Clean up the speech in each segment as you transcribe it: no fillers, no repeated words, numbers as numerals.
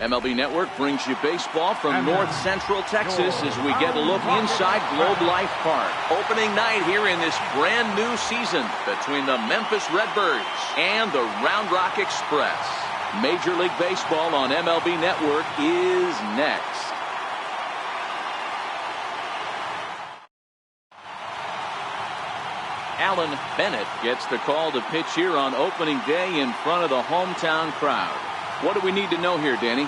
MLB Network brings you baseball from North Central Texas as we get a look inside Globe Life Park. Opening night here in this brand new season between the Memphis Redbirds and the Round Rock Express. Major League Baseball on MLB Network is next. Alan Bennett gets the call to pitch here on opening day in front of the hometown crowd. What do we need to know here, Danny?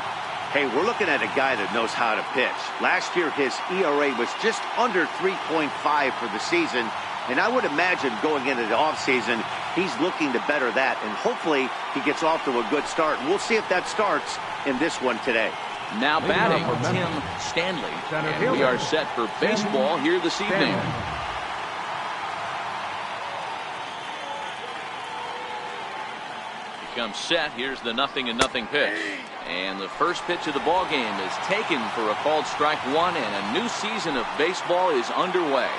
Hey, we're looking at a guy that knows how to pitch. Last year, his ERA was just under 3.5 for the season. And I would imagine going into the offseason, he's looking to better that. And hopefully he gets off to a good start. And we'll see if that starts in this one today. Now batting, Tim Stanley. And we are set for baseball here this evening. Comes set. Here's the 0-0 pitch, and the first pitch of the ball game is taken for a called strike one, and a new season of baseball is underway.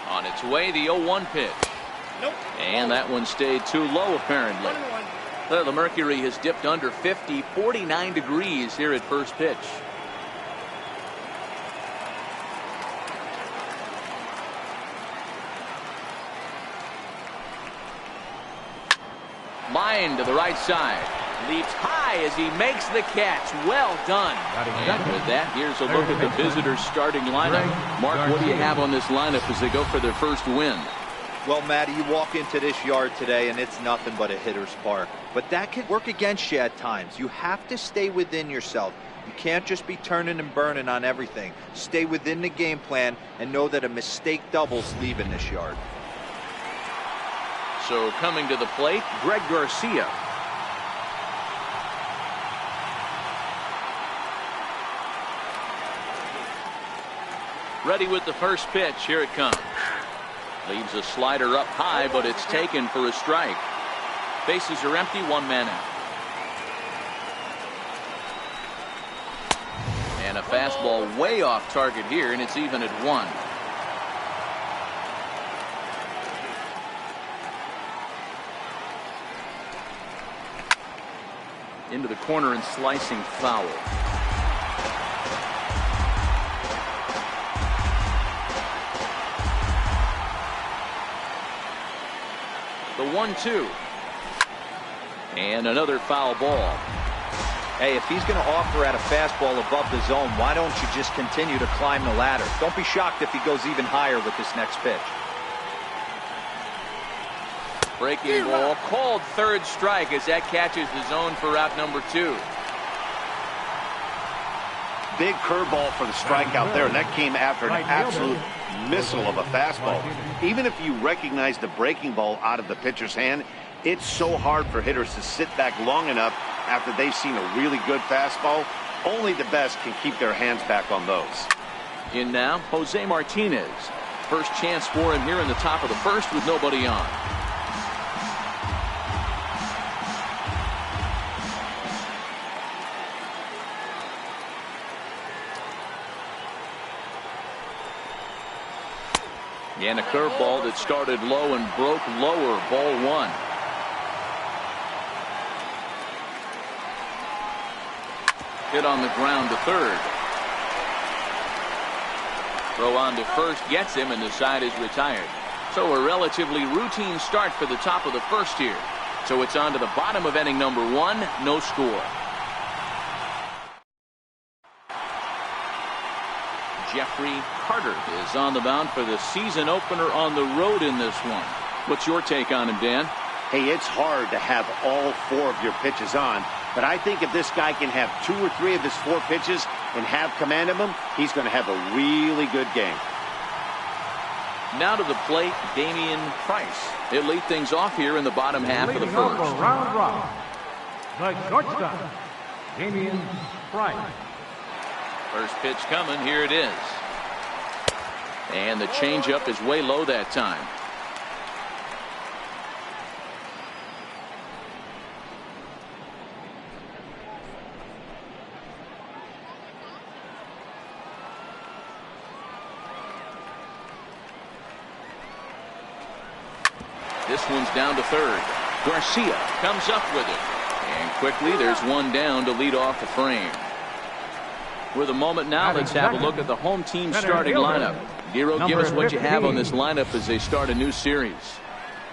On its way, the 0-1 pitch. Nope. And that one stayed too low apparently. The mercury has dipped under 50, 49 degrees here at first pitch. Line to the right side. Leaps high as he makes the catch. Well done. And with that, here's a look at the visitors' starting lineup. Mark, what do you have on this lineup as they go for their first win? Well, Matty, you walk into this yard today and it's nothing but a hitter's park. But that can work against you at times. You have to stay within yourself. You can't just be turning and burning on everything. Stay within the game plan and know that a mistake doubles leaving this yard. So coming to the plate, Greg Garcia. Ready with the first pitch. Here it comes. Leaves a slider up high, but it's taken for a strike. Bases are empty, one man out. And a fastball way off target here, and it's even at 1. Into the corner and slicing foul. The 1-2. And another foul ball. Hey, if he's going to offer at a fastball above the zone, why don't you just continue to climb the ladder? Don't be shocked if he goes even higher with this next pitch. Breaking ball called third strike as that catches the zone for out number 2. Big curveball for the strikeout there, and that came after an absolute missile of a fastball. Even if you recognize the breaking ball out of the pitcher's hand, it's so hard for hitters to sit back long enough after they've seen a really good fastball. Only the best can keep their hands back on those. In now, Jose Martinez. First chance for him here in the top of the first with nobody on. And a curveball that started low and broke lower. Ball 1. Hit on the ground to third. Throw on to first gets him, and the side is retired. So a relatively routine start for the top of the first here. So it's on to the bottom of inning number 1. No score. Jeffrey Carter is on the mound for the season opener on the road in this one. What's your take on him, Dan? Hey, it's hard to have all 4 of your pitches on, but I think if this guy can have 2 or 3 of his 4 pitches and have command of them, he's going to have a really good game. Now to the plate, Damian Price. He'll lead things off here in the bottom half of the first. Round Rock, the shortstop, Damian Price. First pitch coming. Here it is. And the changeup is way low that time. This one's down to third. Garcia comes up with it. And quickly there's one down to lead off the frame. With a moment now, let's have a look at the home team starting lineup. Giro, give us what you have on this lineup as they start a new series.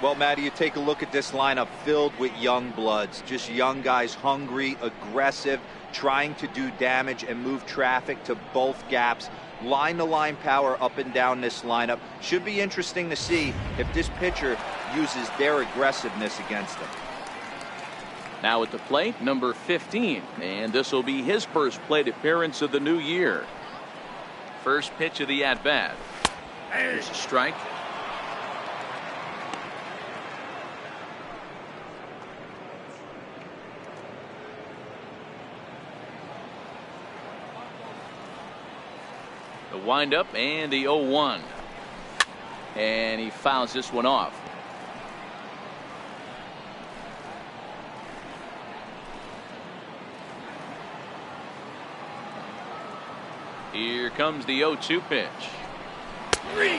Well, Matty, you take a look at this lineup filled with young bloods. Just young guys, hungry, aggressive, trying to do damage and move traffic to both gaps. Line-to-line power up and down this lineup. Should be interesting to see if this pitcher uses their aggressiveness against them. Now at the plate, number 15, and this will be his first plate appearance of the new year. First pitch of the at-bat. There's a strike. The windup and the 0-1. And he fouls this one off. Here comes the 0-2 pitch.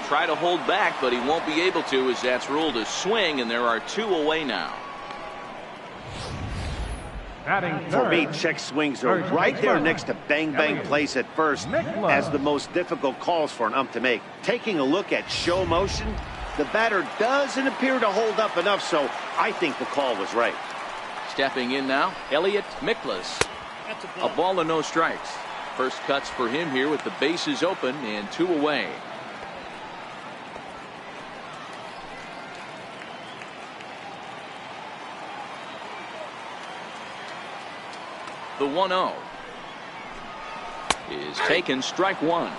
Try to hold back, but he won't be able to, as that's ruled a swing, and there are 2 away now. For me, check swings are right there next to bang bang plays at first as the most difficult calls for an ump to make. Taking a look at show motion, the batter doesn't appear to hold up enough, so I think the call was right. Stepping in now, Elliot Miklas. A ball and no strikes. First cuts for him here with the bases open and 2 away. The 1-0 is taken, strike 1.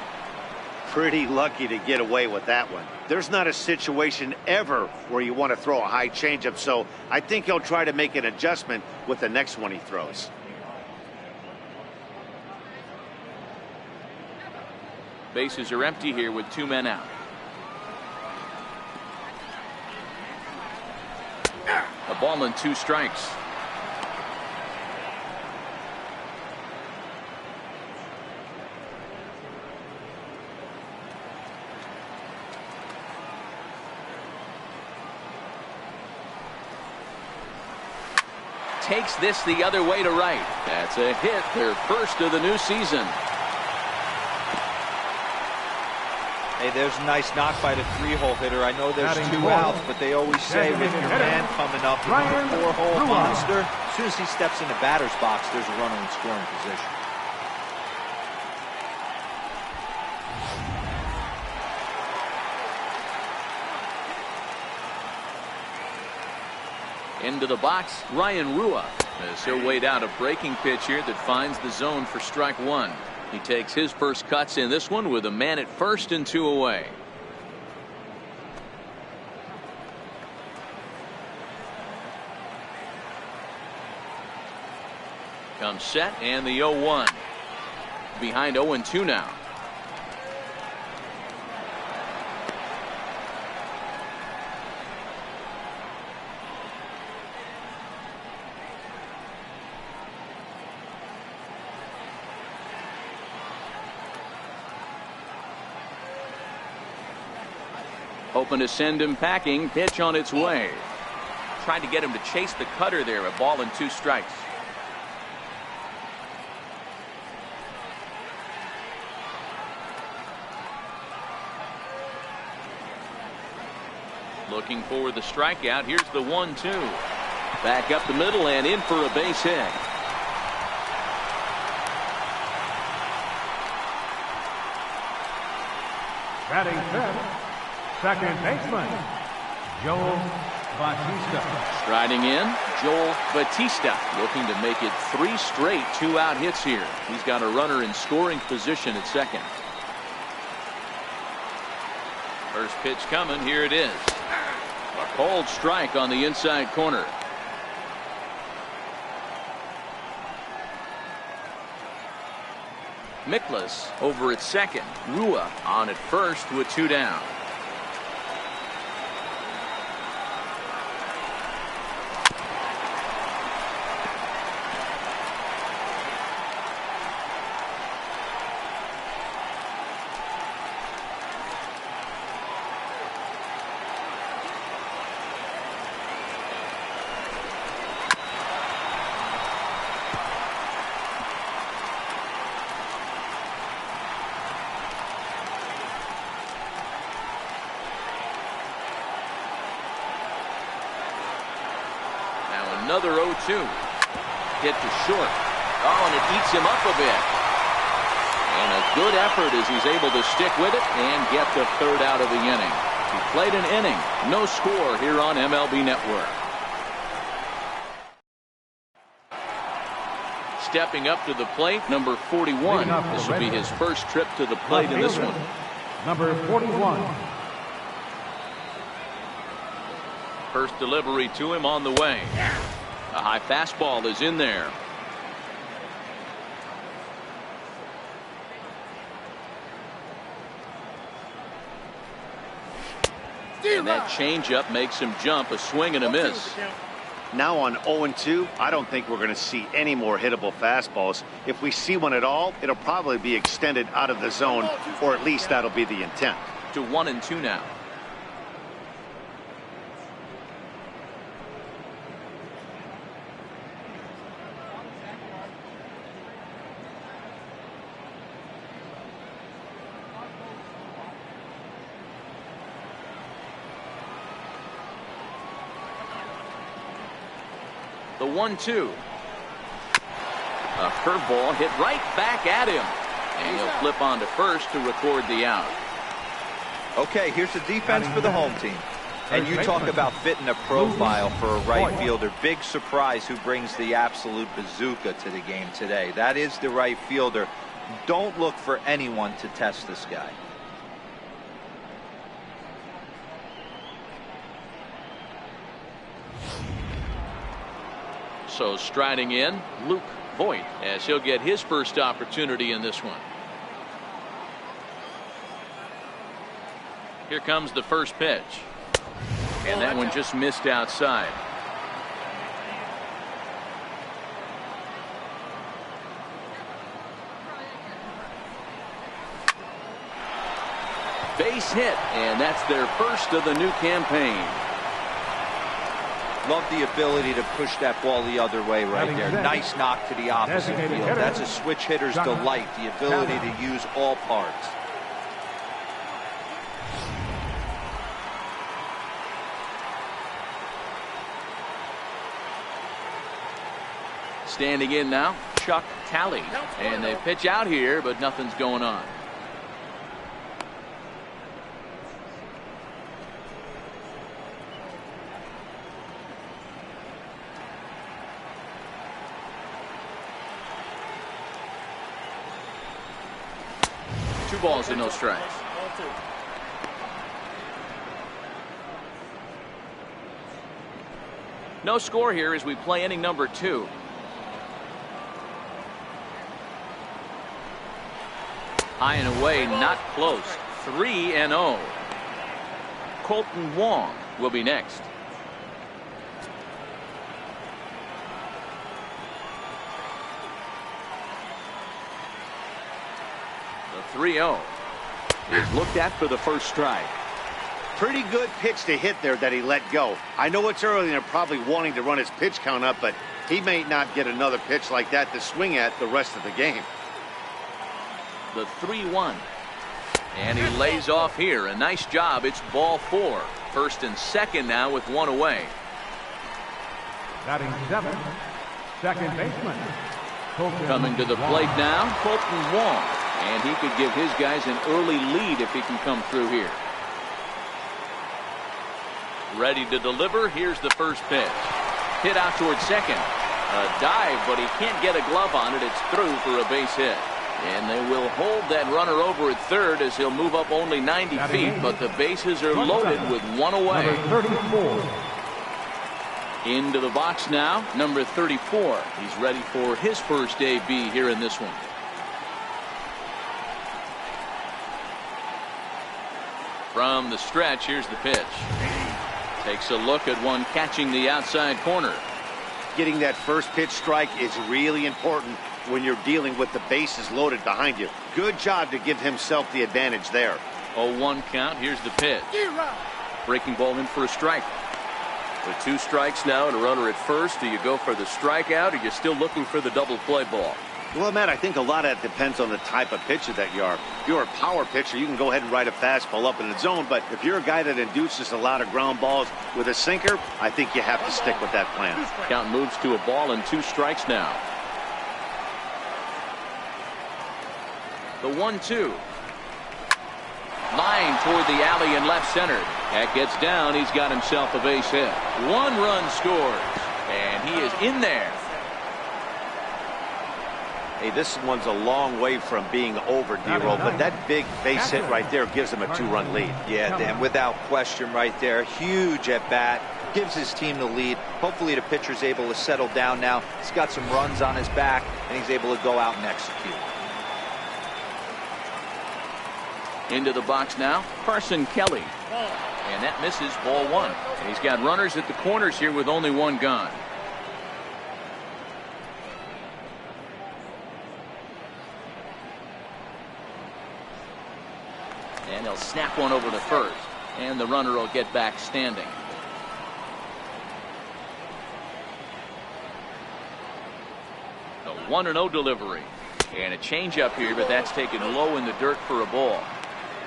Pretty lucky to get away with that one. There's not a situation ever where you want to throw a high changeup, so I think he'll try to make an adjustment with the next one he throws. Bases are empty here with 2 men out. A ball and 2 strikes. Takes this the other way to right. That's a hit, their first of the new season. Hey, there's a nice knock by the 3-hole hitter. I know there's 2 outs, but they always say with your man coming up with a 4-hole monster, as soon as he steps in the batter's box, there's a runner in scoring position. Into the box, Ryan Rua. As he'll wait out a breaking pitch here that finds the zone for strike 1. He takes his first cuts in this one with a man at first and 2 away. Comes set and the 0-1. Behind 0-2 now. Hoping to send him packing. Pitch on its way. Trying to get him to chase the cutter there. A ball and 2 strikes. Looking for the strikeout. Here's the 1-2. Back up the middle and in for a base hit. Batting fifth, second baseman, Joel Batista. Striding in, Joel Batista, looking to make it 3 straight 2-out hits here. He's got a runner in scoring position at second. First pitch coming. Here it is. A cold strike on the inside corner. Miklas over at second. Rua on at first with 2 down. Another 0-2. Hit to short. Oh, and it eats him up a bit. And a good effort as he's able to stick with it and get the third out of the inning. He played an inning. No score here on MLB Network. Stepping up to the plate, number 41. This will be his first trip to the plate in this one. Number 41. First delivery to him on the way. A high fastball is in there. And that changeup makes him jump, a swing and a miss. Now on 0-2, I don't think we're going to see any more hittable fastballs. If we see one at all, it'll probably be extended out of the zone, or at least that'll be the intent. To 1-2 now. The 1-2. A curveball hit right back at him. And he'll flip on to first to record the out. Okay, here's the defense for the home team. And you talk about fitting a profile for a right fielder. Big surprise who brings the absolute bazooka to the game today. That is the right fielder. Don't look for anyone to test this guy. So striding in, Luke Voigt, as he'll get his first opportunity in this one. Here comes the first pitch. And that one just missed outside. Base hit, and that's their first of the new campaign. Love the ability to push that ball the other way right there. Nice knock to the opposite field. That's a switch hitter's delight, the ability to use all parts. Standing in now, Chuck Talley. And they pitch out here, but nothing's going on. Two balls and no strikes. No score here as we play inning number 2. High and away, not close. 3-0. Colton Wong will be next. The 3-0 is looked at for the first strike. Pretty good pitch to hit there that he let go. I know it's early and they're probably wanting to run his pitch count up, but he may not get another pitch like that to swing at the rest of the game. The 3-1. And he lays off here. A nice job. It's ball 4. First and second now with one away. Batting 7, second baseman. Coming to the plate now, Colton Wong. And he could give his guys an early lead if he can come through here. Ready to deliver. Here's the first pitch. Hit out towards second. A dive, but he can't get a glove on it. It's through for a base hit. And they will hold that runner over at third as he'll move up only 90 feet, but the bases are loaded with one away. Number 34. Into the box now, number 34. He's ready for his first AB here in this one. From the stretch, here's the pitch. Takes a look at one catching the outside corner. Getting that first pitch strike is really important when you're dealing with the bases loaded behind you. Good job to give himself the advantage there. 0-1 count. Here's the pitch. Breaking ball in for a strike. With 2 strikes now and a runner at first, do you go for the strikeout or you're still looking for the double play ball? Well, Matt, I think a lot of that depends on the type of pitcher that you are. If you're a power pitcher, you can go ahead and ride a fastball up in the zone. But if you're a guy that induces a lot of ground balls with a sinker, I think you have to stick with that plan. Count moves to a ball and 2 strikes now. The 1-2. Line toward the alley in left center. That gets down. He's got himself a base hit. 1 run scores. And he is in there. Hey, this one's a long way from being over, D-Roll, but that big base hit right there gives him a 2-run lead. Yeah, Dan, without question right there. Huge at bat. Gives his team the lead. Hopefully the pitcher's able to settle down now. He's got some runs on his back, and he's able to go out and execute. Into the box now, Carson Kelly. And that misses, ball 1. And he's got runners at the corners here with only 1 gone. And he'll snap one over to first. And the runner will get back standing. A 1-0 delivery. And a changeup here, but that's taken low in the dirt for a ball.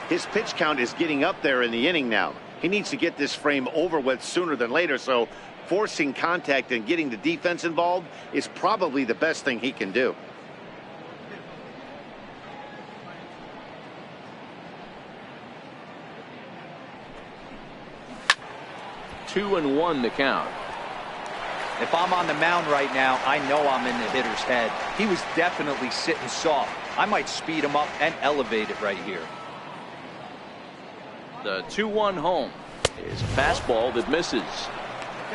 His pitch count is getting up there in the inning now. He needs to get this frame over with sooner than later, so forcing contact and getting the defense involved is probably the best thing he can do. Two and 1 the count. If I'm on the mound right now, I know I'm in the hitter's head. He was definitely sitting soft. I might speed him up and elevate it right here. The 2-1 home is a fastball that misses.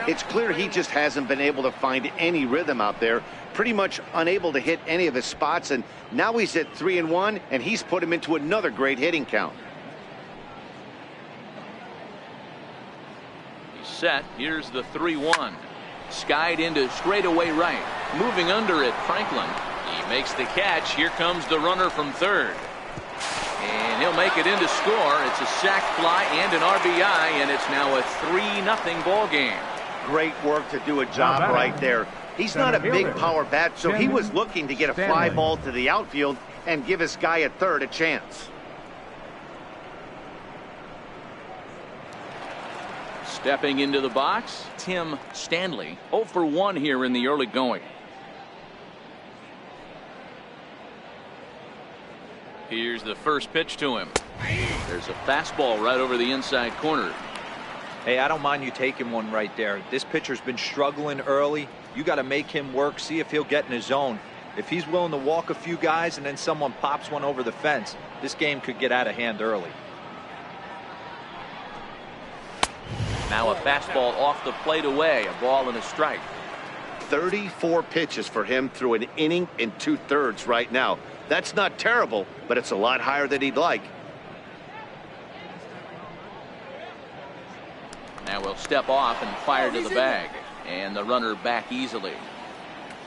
It's clear he just hasn't been able to find any rhythm out there. Pretty much unable to hit any of his spots, and now he's at 3-1, and he's put him into another great hitting count. Set. Here's the 3-1. Skied into straightaway right. Moving under it, Franklin. He makes the catch. Here comes the runner from third. And he'll make it in to score. It's a sac fly and an RBI, and it's now a 3-0 ball game. Great work to do a job right there. He's not a big power bat, so he was looking to get a fly ball to the outfield and give his guy at third a chance. Stepping into the box, Tim Stanley. 0 for 1 here in the early going. Here's the first pitch to him. There's a fastball right over the inside corner. Hey, I don't mind you taking one right there. This pitcher's been struggling early. You got to make him work, see if he'll get in his zone. If he's willing to walk a few guys and then someone pops one over the fence, this game could get out of hand early. Now a fastball off the plate away, a ball and a strike. 34 pitches for him through an inning and 2/3 right now. That's not terrible, but it's a lot higher than he'd like. Now we'll step off and fire to the bag. And the runner back easily.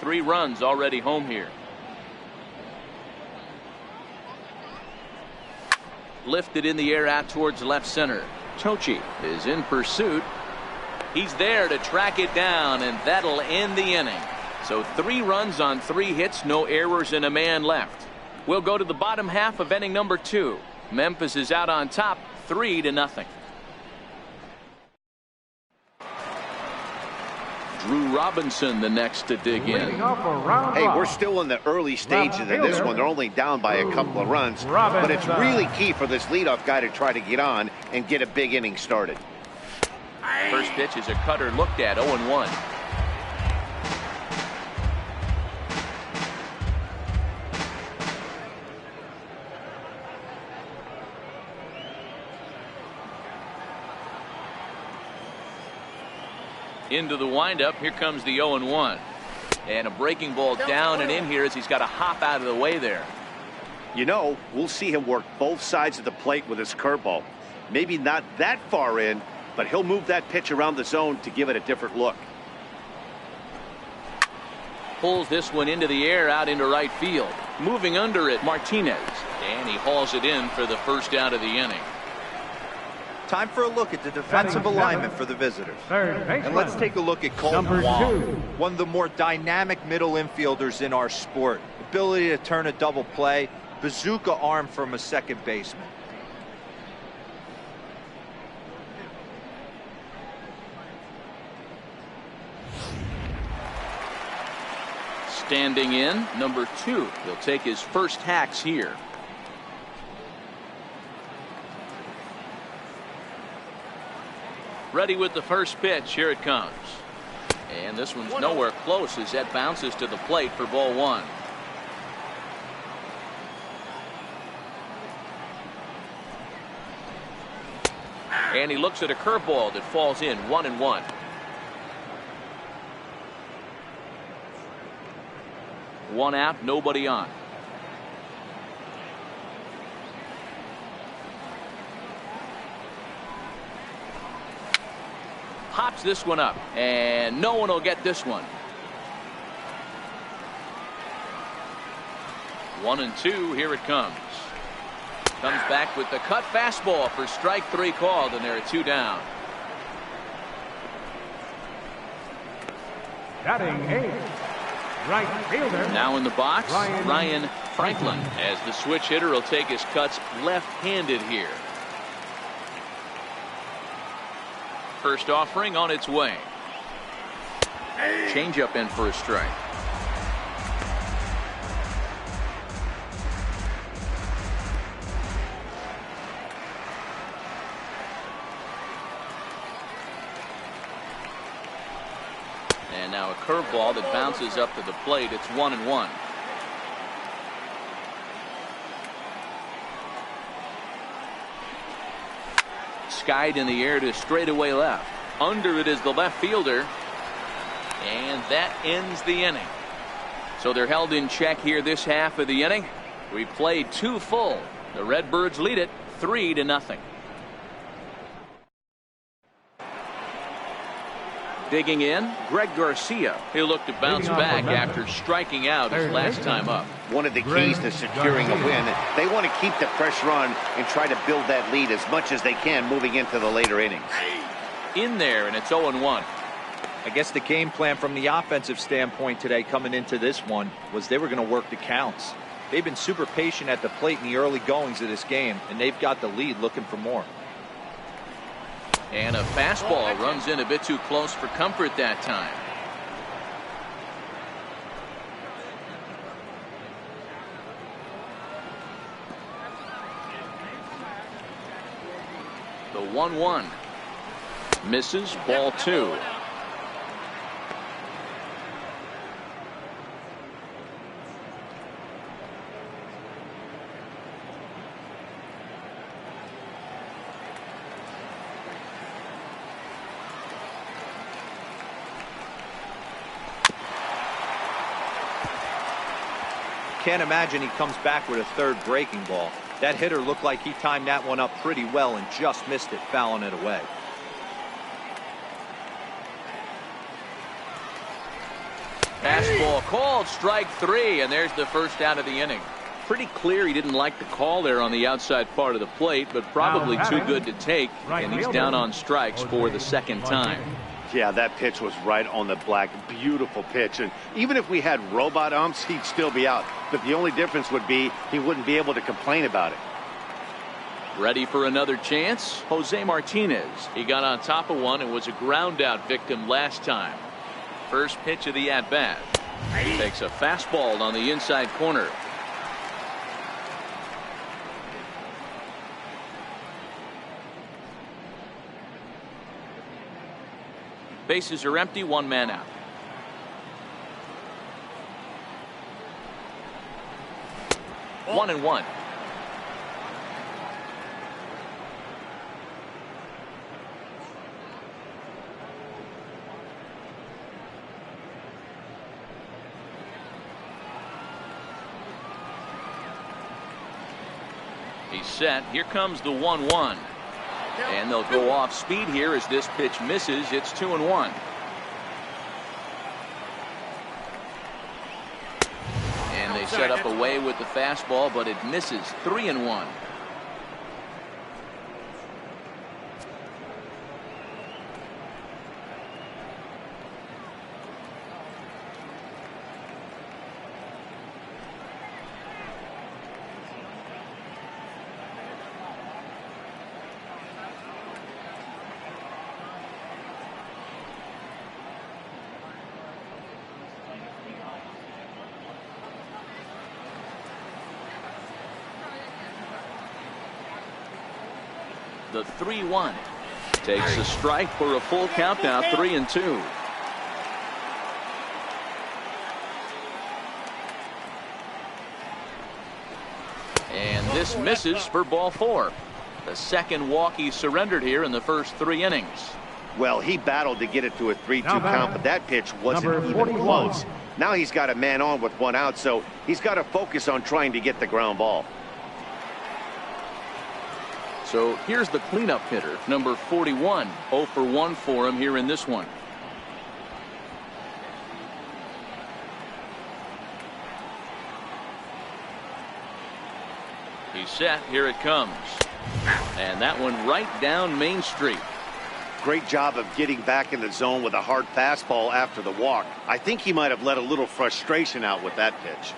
3 runs already home here. Lifted in the air out towards left center. Tochi is in pursuit. He's there to track it down, and that'll end the inning. So 3 runs on 3 hits, no errors, and a man left. We'll go to the bottom half of inning number 2. Memphis is out on top, 3-0. Drew Robinson the next to dig in. Hey, we're still in the early stages of this one. They're only down by a couple of runs, but it's really key for this leadoff guy to try to get on and get a big inning started. First pitch is a cutter looked at, 0-1. Into the windup. Here comes the 0-1. And a breaking ball down and in here as he's got to hop out of the way there. You know, we'll see him work both sides of the plate with his curveball. Maybe not that far in, but he'll move that pitch around the zone to give it a different look. Pulls this one into the air out into right field. Moving under it, Martinez. And he hauls it in for the first out of the inning. Time for a look at the defensive alignment for the visitors. And let's take a look at Colton Number Wong, 2. one of the more dynamic middle infielders in our sport. ability to turn a double play. Bazooka arm from a second baseman. Standing in, number 2. He'll take his first hacks here. Ready with the first pitch. Here it comes. And this one's nowhere close as that bounces to the plate for ball 1. And he looks at a curveball that falls in, 1-1. One out, nobody on. Hops this one up, and no one will get this one. 1-2, here it comes. Comes back with the cut fastball for strike 3 called, and there are 2 down. Batting 8th, right fielder. Now in the box, Ryan Franklin, as the switch hitter will take his cuts left-handed here. First offering on its way. Changeup in for a strike. And now a curveball that bounces up to the plate. It's 1-1. Skied in the air to straightaway left. Under it is the left fielder. And that ends the inning. So they're held in check here this half of the inning. We played 2 full. The Redbirds lead it 3-0. Digging in, Greg Garcia. He'll look to bounce back after striking out his last time up. One of the keys to securing a win. They want to keep the pressure on and try to build that lead as much as they can moving into the later innings. In there, and it's 0-1. I guess the game plan from the offensive standpoint today coming into this one was they were going to work the counts. They've been super patient at the plate in the early goings of this game, and they've got the lead looking for more. And a fastball runs in a bit too close for comfort that time. The 1-1 misses, ball 2. Can't imagine he comes back with a third breaking ball. That hitter looked like he timed that one up pretty well and just missed it, fouling it away. Fastball called, strike 3, and there's the first out of the inning. Pretty clear he didn't like the call there on the outside part of the plate, but probably too good to take, and he's down on strikes for the second time. Yeah, that pitch was right on the black. Beautiful pitch. And even if we had robot umps, he'd still be out. But the only difference would be he wouldn't be able to complain about it. Ready for another chance? Jose Martinez. He got on top of one and was a ground out victim last time. First pitch of the at-bat. Takes a fastball on the inside corner. Bases are empty, 1 man out. One and one. He's set. Here comes the 1-1. And they'll go off speed here as this pitch misses. It's 2-1. And they set up away with the fastball, but it misses. 3-1. The 3-1. Takes a strike for a full count now, 3-2. And this misses for ball 4. The second walk he surrendered here in the first 3 innings. Well, he battled to get it to a 3-2 count, but that pitch wasn't even close. Now he's got a man on with 1 out, so he's got to focus on trying to get the ground ball. So here's the cleanup hitter, number 41. 0 for 1 for him here in this one. He's set. Here it comes. And that one right down Main Street. Great job of getting back in the zone with a hard fastball after the walk. I think he might have let a little frustration out with that pitch.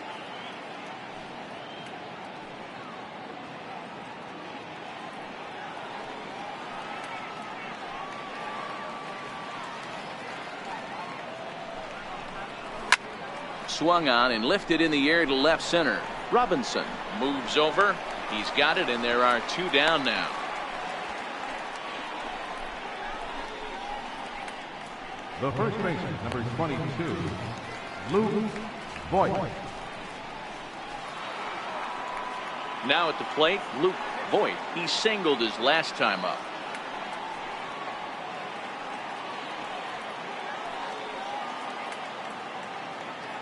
Swung on and lifted in the air to left center. Robinson moves over. He's got it, and there are 2 down now. The first baseman, number 22, Luke Voigt. Now at the plate, Luke Voigt. He singled his last time up.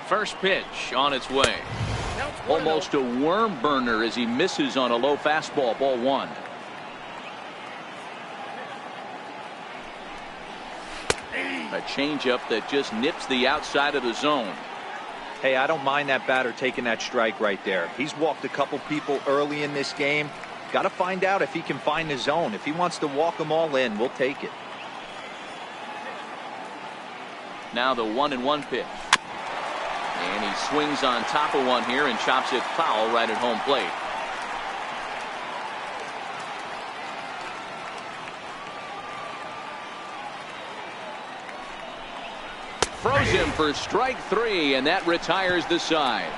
First pitch on its way. Almost a worm burner as he misses on a low fastball, ball 1. A changeup that just nips the outside of the zone. Hey, I don't mind that batter taking that strike right there. He's walked a couple people early in this game. Got to find out if he can find the zone. If he wants to walk them all in, we'll take it. Now the 1-1 pitch. And he swings on top of one here and chops it foul right at home plate. Throws him for strike 3, and that retires the side.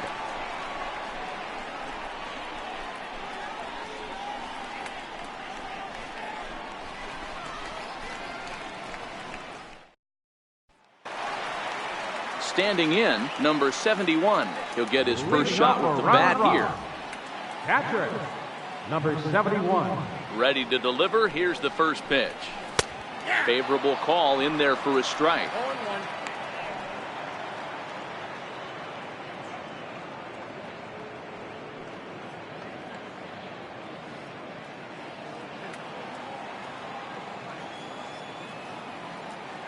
Standing in, number 71. He'll get his first shot with the bat here. Catcher, number 71. Ready to deliver. Here's the first pitch. Favorable call in there for a strike.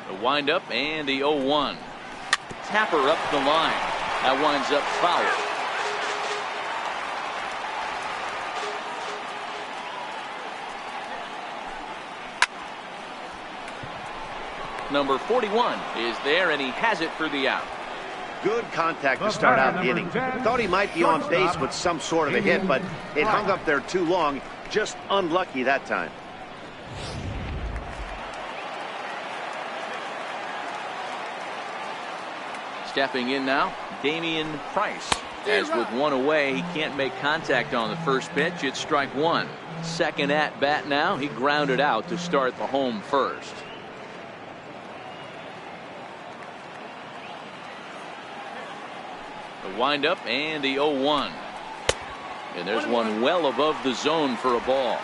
The windup and the 0-1. Tapper up the line. That winds up foul. Number 41 is there, and he has it for the out. Good contact to start out the inning. Thought he might be on base with some sort of a hit, but it hung up there too long. Just unlucky that time. Stepping in now, Damian Price. As with 1 away, he can't make contact on the first pitch. It's strike 1. Second at bat now. He grounded out to start the home first. The windup and the 0-1. And there's one well above the zone for a ball.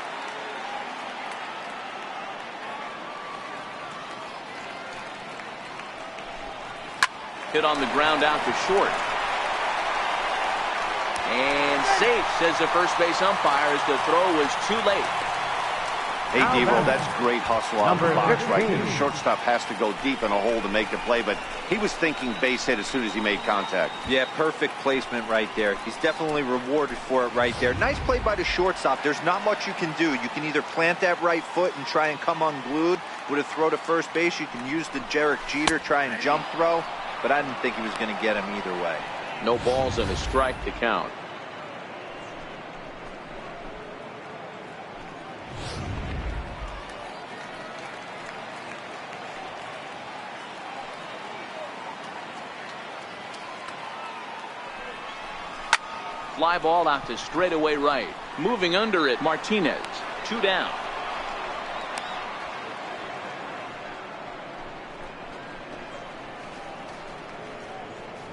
Hit on the ground out to short. And safe, says the first base umpire, as the throw was too late. Hey, D-Roll, that's great hustle out of the box right there. The shortstop has to go deep in a hole to make the play, but he was thinking base hit as soon as he made contact. Yeah, perfect placement right there. He's definitely rewarded for it right there. Nice play by the shortstop. There's not much you can do. You can either plant that right foot and try and come unglued with a throw to first base. You can use the Derek Jeter, try and jump throw. But I didn't think he was going to get him either way. No balls and a strike to count. Fly ball out to straightaway right. Moving under it, Martinez. 2 down.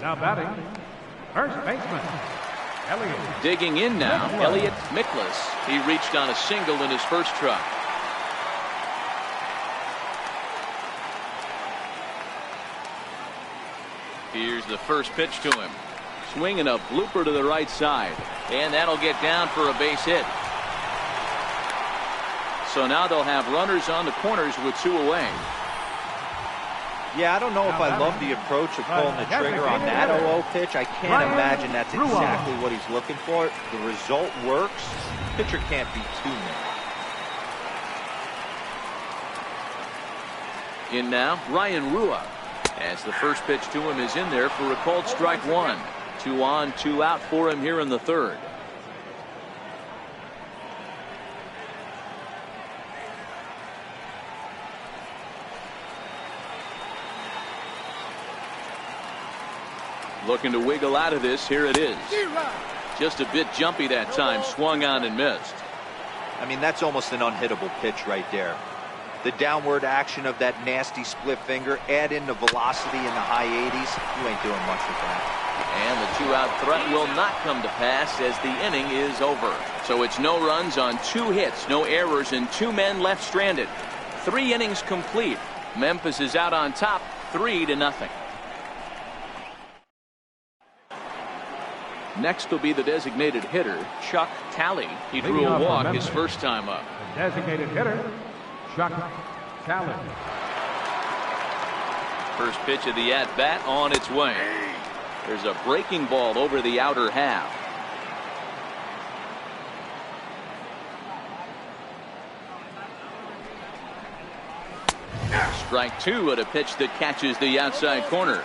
Now batting, first baseman, Elliott. Digging in now, Elliott Miklas. He reached on a single in his first try. Here's the first pitch to him. Swinging a blooper to the right side. And that'll get down for a base hit. So now they'll have runners on the corners with 2 away. Yeah, I don't know if I love the approach of pulling the trigger on that 0-0 pitch. I can't imagine that's exactly what he's looking for. The result works. Pitcher can't be too mad. In now, Ryan Rua. As the first pitch to him is in there for a called strike 1. 2 on, 2 out for him here in the third. Looking to wiggle out of this. Here it is. Just a bit jumpy that time. Swung on and missed. I mean, that's almost an unhittable pitch right there. The downward action of that nasty split finger, add in the velocity in the high 80s. You ain't doing much with that. And the 2-out threat will not come to pass as the inning is over. So it's no runs on 2 hits, no errors, and 2 men left stranded. 3 innings complete. Memphis is out on top, 3-0. Next will be the designated hitter, Chuck Talley. He drew a walk his first time up. The designated hitter, Chuck Talley. First pitch of the at-bat on its way. There's a breaking ball over the outer half. Strike 2 at a pitch that catches the outside corner.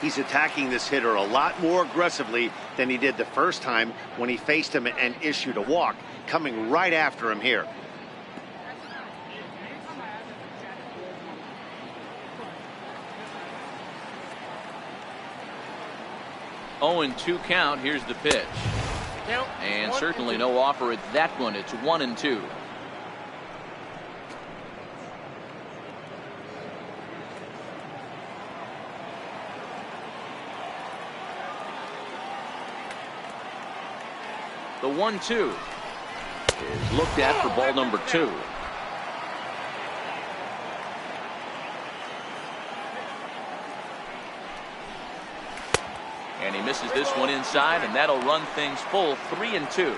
He's attacking this hitter a lot more aggressively than he did the first time when he faced him and issued a walk. Coming right after him here. Oh, and 2 count. Here's the pitch. And certainly no offer at that one. It's 1-2. The 1-2 is looked at for ball number 2. And he misses this one inside, and that'll run things full. 3-2.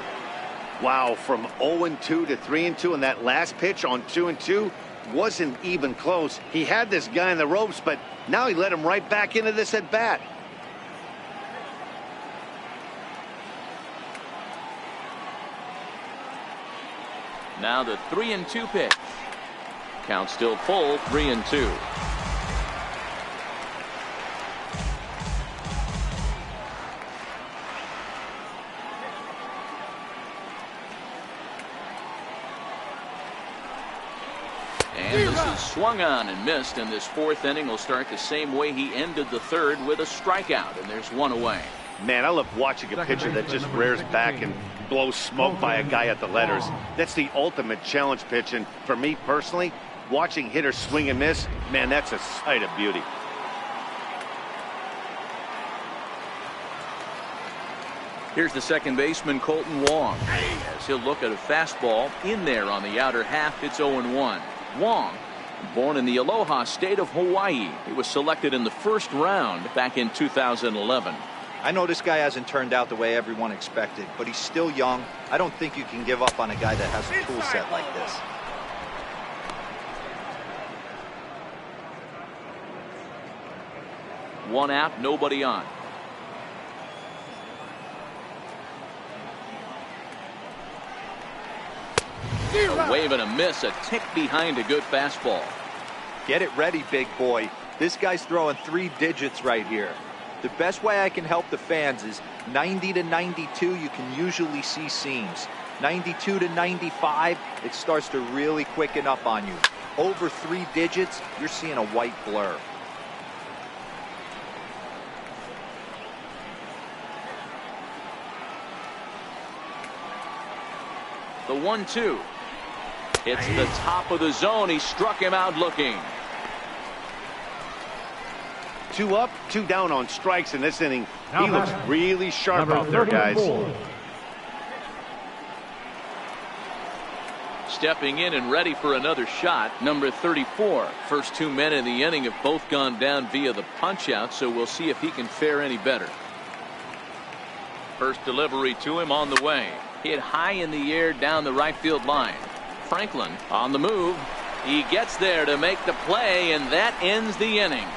Wow, from 0-2 to 3-2, and that last pitch on 2-2 wasn't even close. He had this guy in the ropes, but now he let him right back into this at bat. Now the 3-2 pitch. Count still full. 3-2. And this is swung on and missed, and this 4th inning will start the same way he ended the 3rd, with a strikeout, and there's 1 away. Man, I love watching a pitcher that just rears back and blows smoke by a guy at the letters. That's the ultimate challenge pitch, and for me personally, watching hitters swing and miss, man, that's a sight of beauty. Here's the second baseman, Colton Wong, as he'll look at a fastball in there on the outer half. It's 0-1. Wong, born in the Aloha state of Hawaii. He was selected in the 1st round back in 2011. I know this guy hasn't turned out the way everyone expected, but he's still young. I don't think you can give up on a guy that has a tool set like this. One out, nobody on. A wave and a miss, a tick behind a good fastball. Get it ready, big boy. This guy's throwing 3 digits right here. The best way I can help the fans is 90 to 92, you can usually see seams. 92 to 95, it starts to really quicken up on you. Over 3 digits, you're seeing a white blur. The 1-2. It's the top of the zone. He struck him out looking. 2 up, 2 down on strikes in this inning. Now He looks really sharp out there, guys. Stepping in and ready for another shot, number 34. First 2 men in the inning have both gone down via the punch-out, so we'll see if he can fare any better. First delivery to him on the way. Hit high in the air down the right field line. Franklin on the move. He gets there to make the play, and that ends the inning.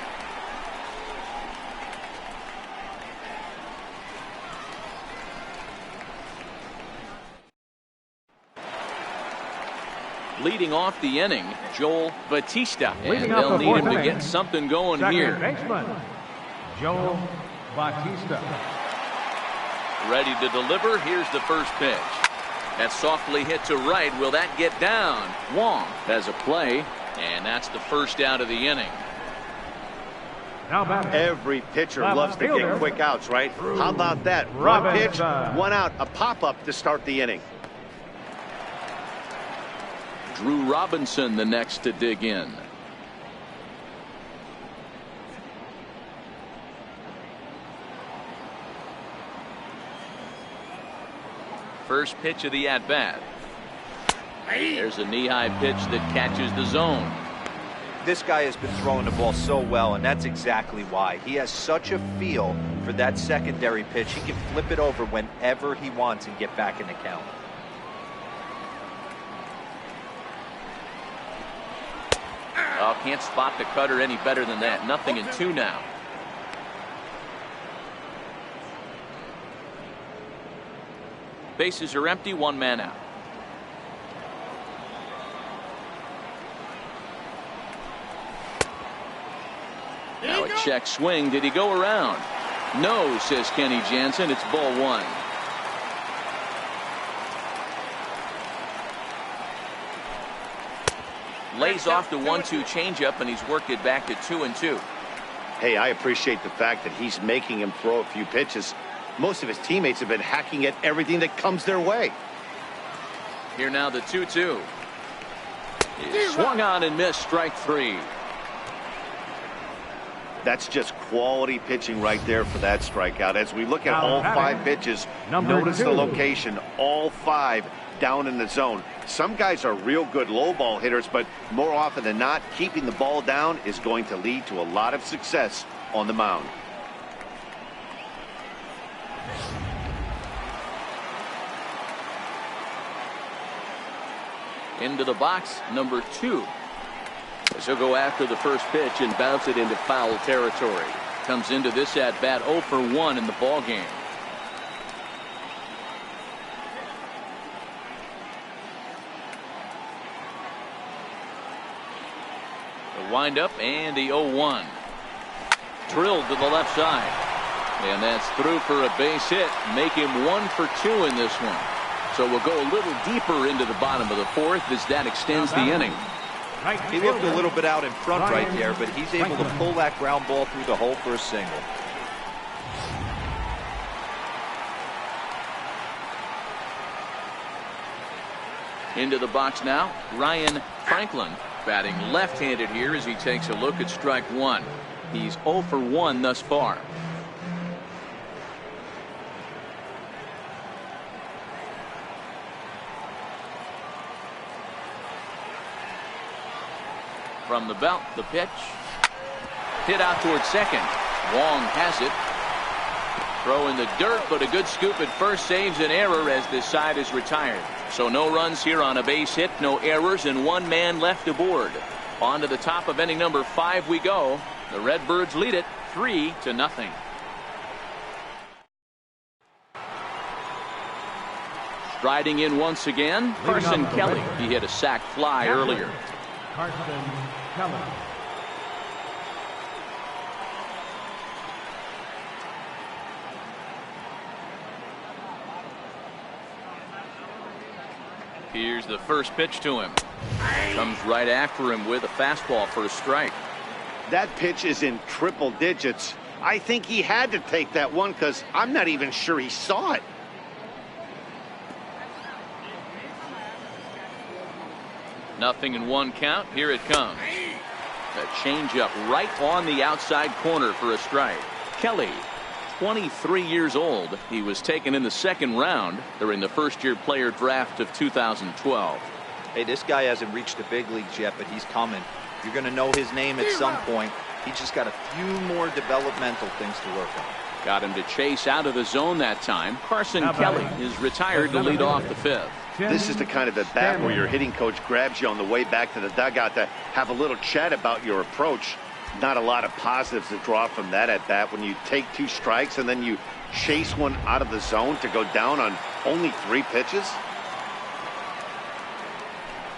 Leading off the inning, Joel Batista. And they'll need him to get something going here. Baseman, Joel Batista. Ready to deliver. Here's the first pitch. That's softly hit to right. Will that get down? Wong has a play, and that's the first out of the inning. Every pitcher loves to get quick outs, right? How about that? One pitch, 1 out, a pop-up to start the inning. Drew Robinson the next to dig in. First pitch of the at-bat. There's a knee-high pitch that catches the zone. This guy has been throwing the ball so well, and that's exactly why. He has such a feel for that secondary pitch. He can flip it over whenever he wants and get back in the count. Oh, can't spot the cutter any better than that. 0-2 now. Bases are empty, 1 man out. Now a check swing. Did he go around? No, says Kenny Jansen. It's ball 1. Lays off the 1-2 changeup, and he's worked it back to 2-2. Hey, I appreciate the fact that he's making him throw a few pitches. Most of his teammates have been hacking at everything that comes their way. Here now the 2-2. Swung on and missed, strike 3. That's just quality pitching right there for that strikeout. As we look at all 5 pitches, notice the location, all 5 down in the zone. Some guys are real good low ball hitters, but more often than not, keeping the ball down is going to lead to a lot of success on the mound. Into the box, number 2. As he'll go after the first pitch and bounce it into foul territory. Comes into this at bat 0 for 1 in the ball game. The windup and the 0-1. Drilled to the left side. And that's through for a base hit. Make him 1 for 2 in this one. So we'll go a little deeper into the bottom of the 4th as that extends the inning. He looked a little bit out in front right there, but he's able to pull that ground ball through the hole for a single. Into the box now, Ryan Franklin, batting left-handed here as he takes a look at strike 1. He's 0 for 1 thus far. From the belt, the pitch. Hit out towards second. Wong has it. Throw in the dirt, but a good scoop at first saves an error as this side is retired. So no runs here on a base hit, no errors, and 1 man left aboard. On to the top of inning number 5 we go. The Redbirds lead it 3-0. Striding in once again, Carson Kelly. He hit a sac fly earlier. Carson Kelly. Here's the first pitch to him. Comes right after him with a fastball for a strike. That pitch is in triple digits. I think he had to take that one because I'm not even sure he saw it. Nothing in 1 count. Here it comes. A changeup right on the outside corner for a strike. Kelly, 23 years old. He was taken in the second round during the first-year player draft of 2012. Hey, this guy hasn't reached the big leagues yet, but he's coming. You're going to know his name at some point. He's just got a few more developmental things to work on. Got him to chase out of the zone that time. Carson Kelly is retired to lead off the fifth. This is the kind of at bat where your hitting coach grabs you on the way back to the dugout to have a little chat about your approach. Not a lot of positives to draw from that at bat when you take 2 strikes and then you chase one out of the zone to go down on only 3 pitches.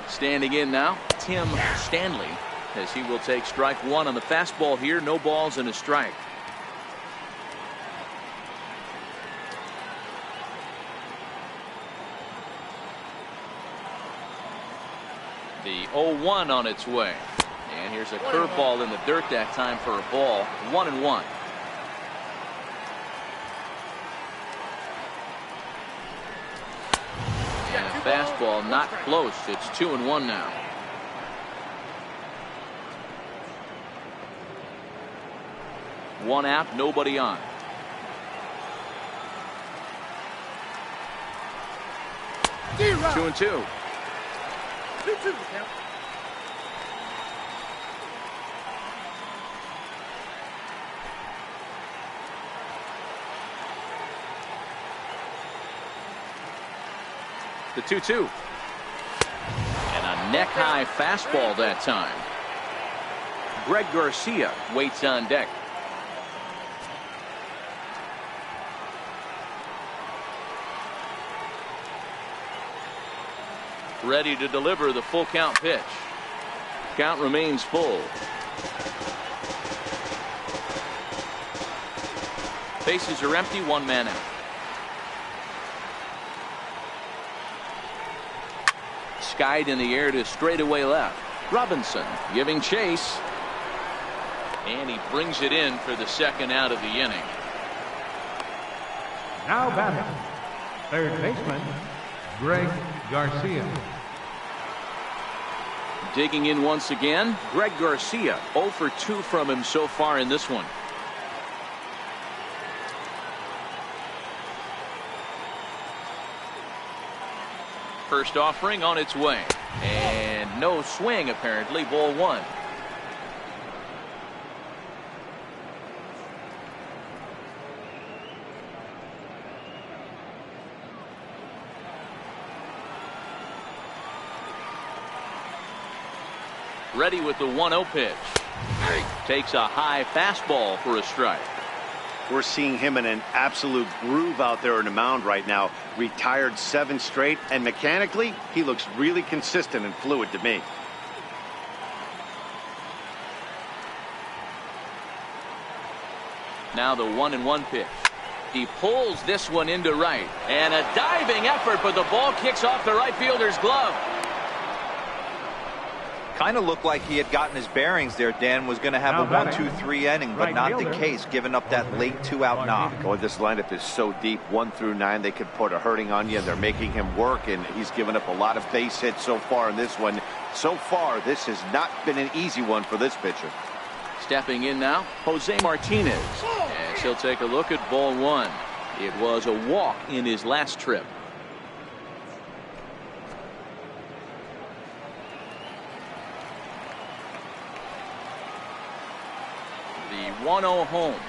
Standing in now, Tim Stanley, as he will take strike 1 on the fastball here. No balls and a strike. The 0-1 on its way. And here's a curveball in the dirt that time for a ball. 1-1. And a fastball not close. It's 2-1 now. One out, nobody on. Two and two. 2-2 count. The 2-2. And a neck-high fastball that time. Greg Garcia waits on deck. Ready to deliver the full count pitch. Count remains full. Bases are empty, 1 man out. Skied in the air to straightaway left. Robinson giving chase. And he brings it in for the second out of the inning. Now batting, third baseman, Greg Garcia. Digging in once again, Greg Garcia. 0 for 2 from him so far in this one. First offering on its way. And no swing apparently. Ball 1. Ready with the 1-0 pitch. Takes a high fastball for a strike. We're seeing him in an absolute groove out there on the mound right now. Retired 7 straight, and mechanically, he looks really consistent and fluid to me. Now the 1-1 pitch. He pulls this one into right. And a diving effort, but the ball kicks off the right fielder's glove. Kind of looked like he had gotten his bearings there. Dan was going to have a 1-2-3 inning, but not the case, giving up that late 2-out knock. Oh, this lineup is so deep, 1 through 9, they could put a hurting on you, and they're making him work, and he's given up a lot of base hits so far in this one. So far, this has not been an easy one for this pitcher. Stepping in now, Jose Martinez. And he'll take a look at ball 1. It was a walk in his last trip. The 1-0 home.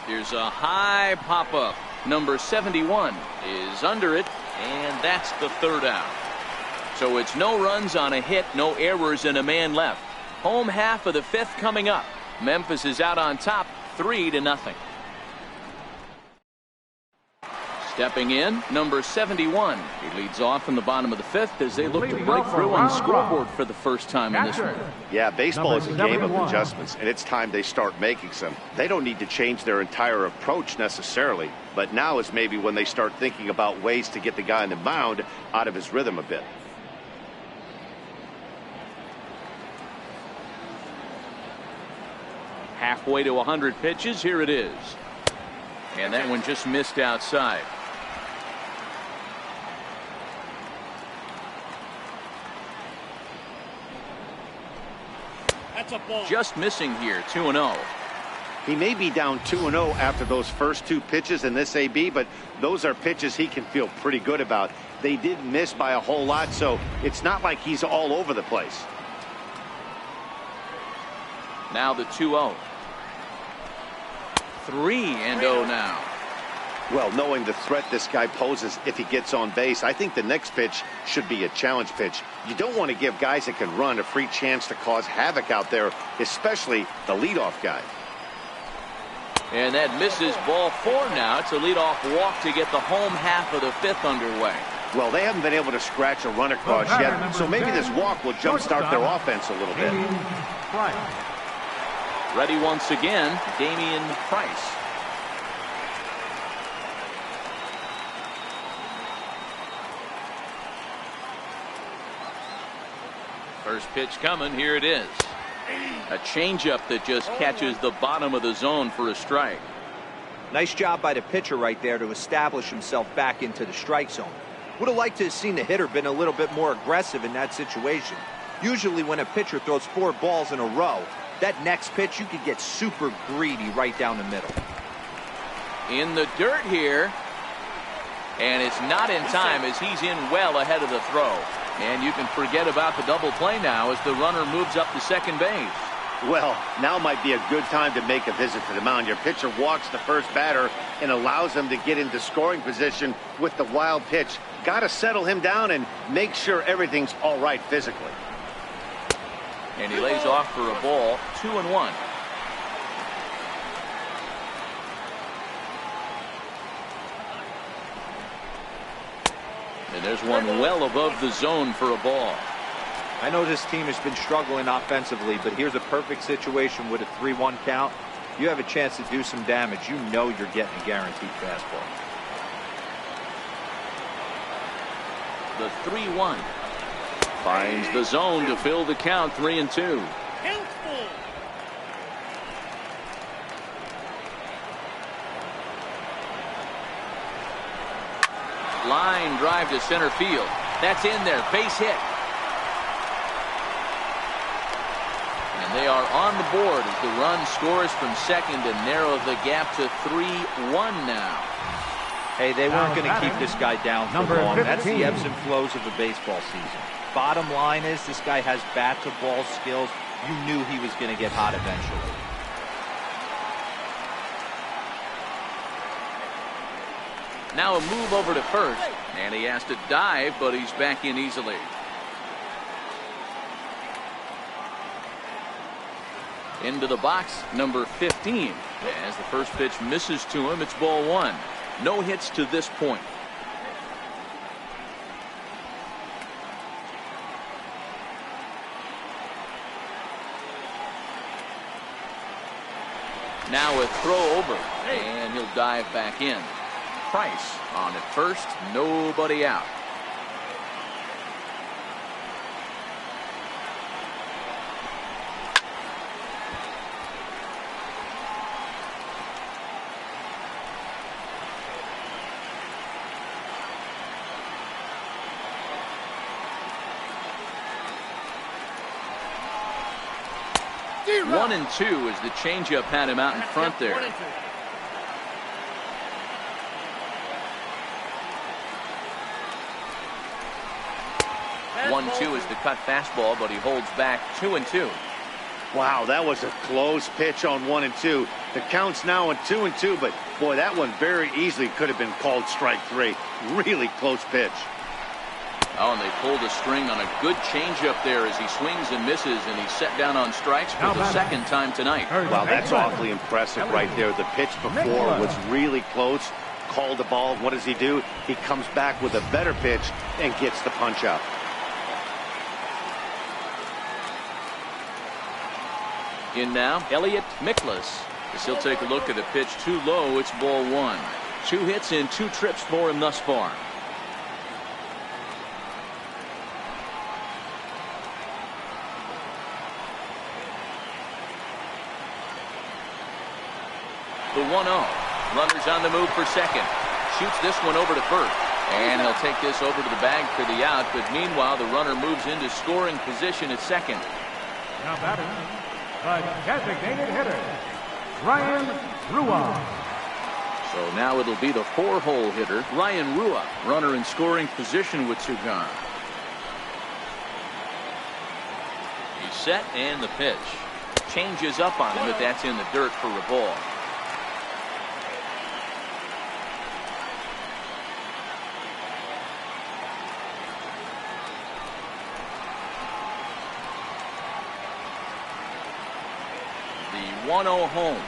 Here's a high pop-up. Number 71 is under it, and that's the 3rd out. So it's no runs on a hit, no errors, and a man left. Home half of the 5th coming up. Memphis is out on top, 3-0. Stepping in, number 71. He leads off in the bottom of the 5th as they look to break through on the scoreboard for the first time in this one. Yeah, baseball is a game of adjustments, and it's time they start making some. They don't need to change their entire approach necessarily, but now is maybe when they start thinking about ways to get the guy on the mound out of his rhythm a bit. Halfway to 100 pitches, here it is. And that one just missed outside. Just missing here, 2-0. He may be down 2-0 after those first two pitches in this AB, but those are pitches he can feel pretty good about. They did miss by a whole lot, so it's not like he's all over the place. Now the 2-0. 3-0 now. Well, knowing the threat this guy poses if he gets on base, I think the next pitch should be a challenge pitch. You don't want to give guys that can run a free chance to cause havoc out there, especially the leadoff guy. And that misses, ball 4 now. It's a leadoff walk to get the home half of the 5th underway. Well, they haven't been able to scratch a run across yet, so maybe this walk will jumpstart their offense a little bit. Ready once again, Damian Price. First pitch coming, here it is. A changeup that just catches the bottom of the zone for a strike. Nice job by the pitcher right there to establish himself back into the strike zone. Would have liked to have seen the hitter been a little bit more aggressive in that situation. Usually when a pitcher throws 4 balls in a row, that next pitch you could get super greedy right down the middle. In the dirt here. And it's not in time as he's in well ahead of the throw. And you can forget about the double play now as the runner moves up to second base. Well, now might be a good time to make a visit to the mound. Your pitcher walks the first batter and allows him to get into scoring position with the wild pitch. Got to settle him down and make sure everything's all right physically. And he lays off for a ball, 2-1. And there's one well above the zone for a ball. I know this team has been struggling offensively, but here's a perfect situation with a 3-1 count. You have a chance to do some damage. You know you're getting a guaranteed fastball. The 3-1. Finds the zone to fill the count, 3-2. Line drive to center field. That's in there. Base hit. And they are on the board as the run scores from second to narrow the gap to 3-1 now. Hey, they weren't going to keep this guy down for long. That's the ebbs and flows of a baseball season. Bottom line is this guy has bat to ball skills. You knew he was going to get hot eventually. Now a move over to first, and he has to dive, but he's back in easily. Into the box, number 15. As the first pitch misses to him, it's ball 1. No hits to this point. Now a throw over, and he'll dive back in. Price on at first, nobody out. One and two as the changeup had him out in front there. 1-2 is the cut fastball, but he holds back 2-2. Wow, that was a close pitch on 1 and 2. The count's now on 2 and 2, but boy, that one very easily could have been called strike 3. Really close pitch. Oh, and they pulled a string on a good changeup there as he swings and misses, and he's set down on strikes for the second time tonight. Wow, that's awfully impressive right there. The pitch before was really close. Called the ball. What does he do? He comes back with a better pitch and gets the punch out. In now, Elliot Miklas. As he'll take a look at a pitch too low, it's ball 1. 2 hits and 2 trips for him thus far. The 1-0. Runners on the move for second. Shoots this one over to first. And he'll take this over to the bag for the out. But meanwhile, the runner moves into scoring position at second. Now batting, The designated hitter, Ryan Rua. So now it'll be the 4-hole hitter, Ryan Rua, runner in scoring position with 2 gone. He's set and the pitch. Changes up on him, but that's in the dirt for a ball. The 1-0 home.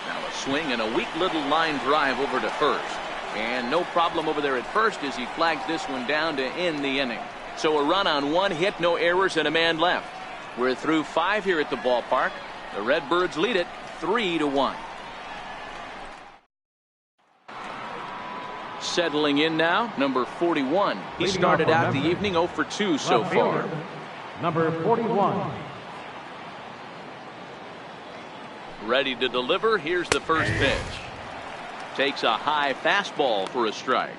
Now a swing and a weak little line drive over to first. And no problem over there at first as he flags this one down to end the inning. So a run on 1 hit, no errors, and a man left. We're through 5 here at the ballpark. The Redbirds lead it 3-1. Settling in now, number 41. He started out the evening 0 for 2 so far. Number 41. Ready to deliver. Here's the first pitch. Takes a high fastball for a strike.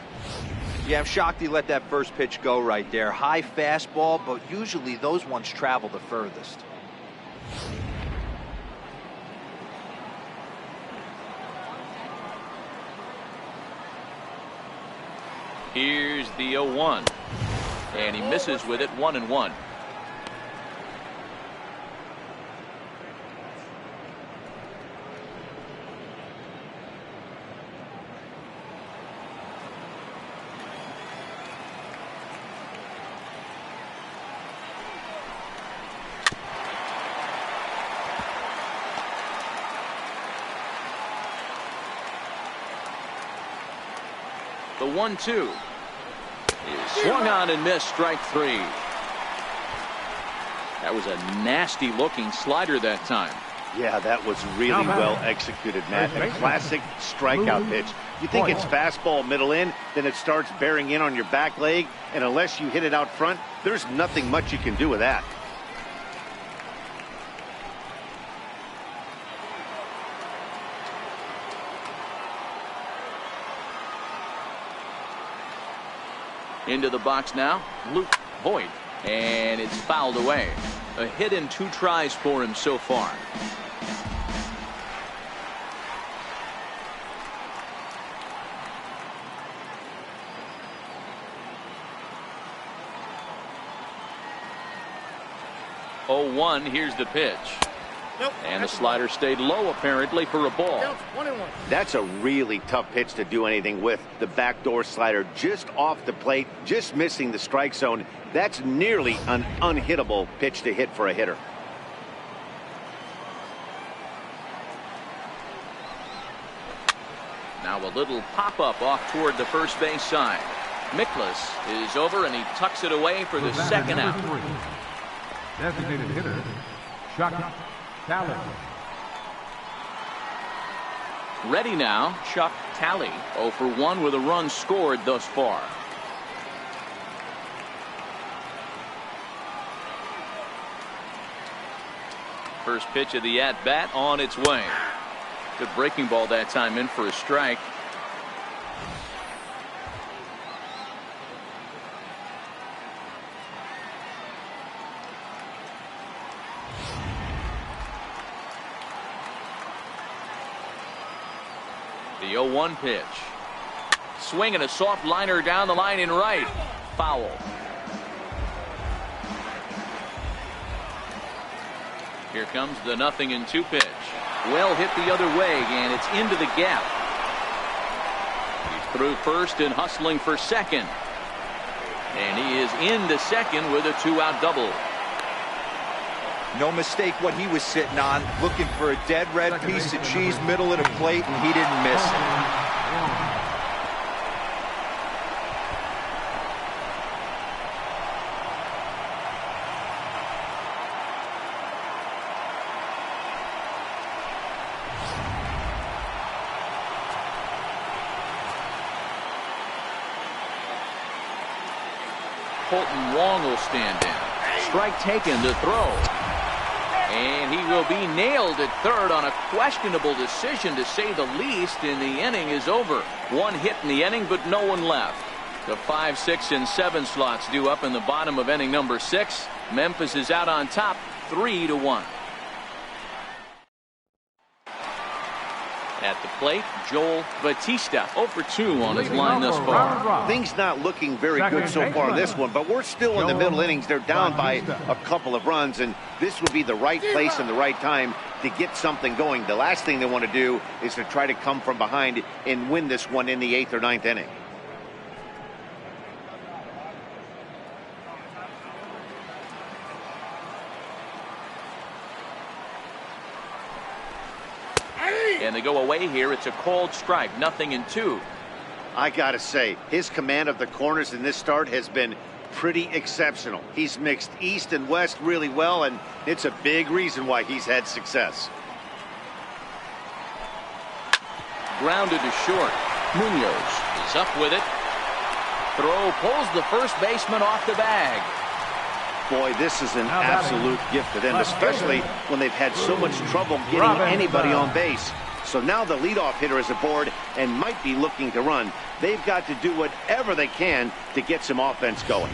Yeah, I'm shocked he let that first pitch go right there. High fastball, but usually those ones travel the furthest. Here's the 0-1. And he misses with it, 1-1. The 1-2 is swung on and missed, strike 3. That was a nasty looking slider that time. Yeah, that was really well executed, Matt. A classic strikeout pitch. You think it's fastball middle in, then it starts bearing in on your back leg, and unless you hit it out front, there's nothing much you can do with that. Into the box now, Luke Voigt, and it's fouled away. A hit in 2 tries for him so far. Oh, 1, here's the pitch. Nope, and the slider stayed low apparently for a ball. 1-1. That's a really tough pitch to do anything with. The backdoor slider just off the plate, just missing the strike zone. That's nearly an unhittable pitch to hit for a hitter. Now a little pop-up off toward the first base side. Miklas is over and he tucks it away for the second out. Designated hitter, Chuck Talley. Ready now, Chuck Talley, 0 for 1 with a run scored thus far. First pitch of the at-bat on its way. Good breaking ball that time, in for a strike. The 0-1 pitch. Swing and a soft liner down the line in right. Foul. Here comes the 0-2 pitch. Well hit the other way, and it's into the gap. He's through first and hustling for second. And he is into second with a 2-out double. No mistake what he was sitting on, looking for a dead red piece of cheese middle of the plate, and he didn't miss it. Colton Wong will stand in. Strike taken to throw. And he will be nailed at third on a questionable decision, to say the least, and the inning is over. 1 hit in the inning, but no one left. The 5, 6, and 7 slots due up in the bottom of inning number 6. Memphis is out on top, 3-1. At the plate, Joel Batista, 0 for 2 on his line thus far. Things not looking very good so far in this one, but we're still in the middle innings. They're down by a couple of runs, and this would be the right place and the right time to get something going. The last thing they want to do is to try to come from behind and win this one in the 8th or 9th inning. And they go away here. It's a called strike, 0-2. I gotta say, his command of the corners in this start has been pretty exceptional. He's mixed east and west really well, and it's a big reason why he's had success. Grounded to short. Munoz is up with it. Throw pulls the first baseman off the bag. Boy, this is an absolute gift to them, especially when they've had so much trouble getting anybody on base. So now the leadoff hitter is aboard and might be looking to run. They've got to do whatever they can to get some offense going.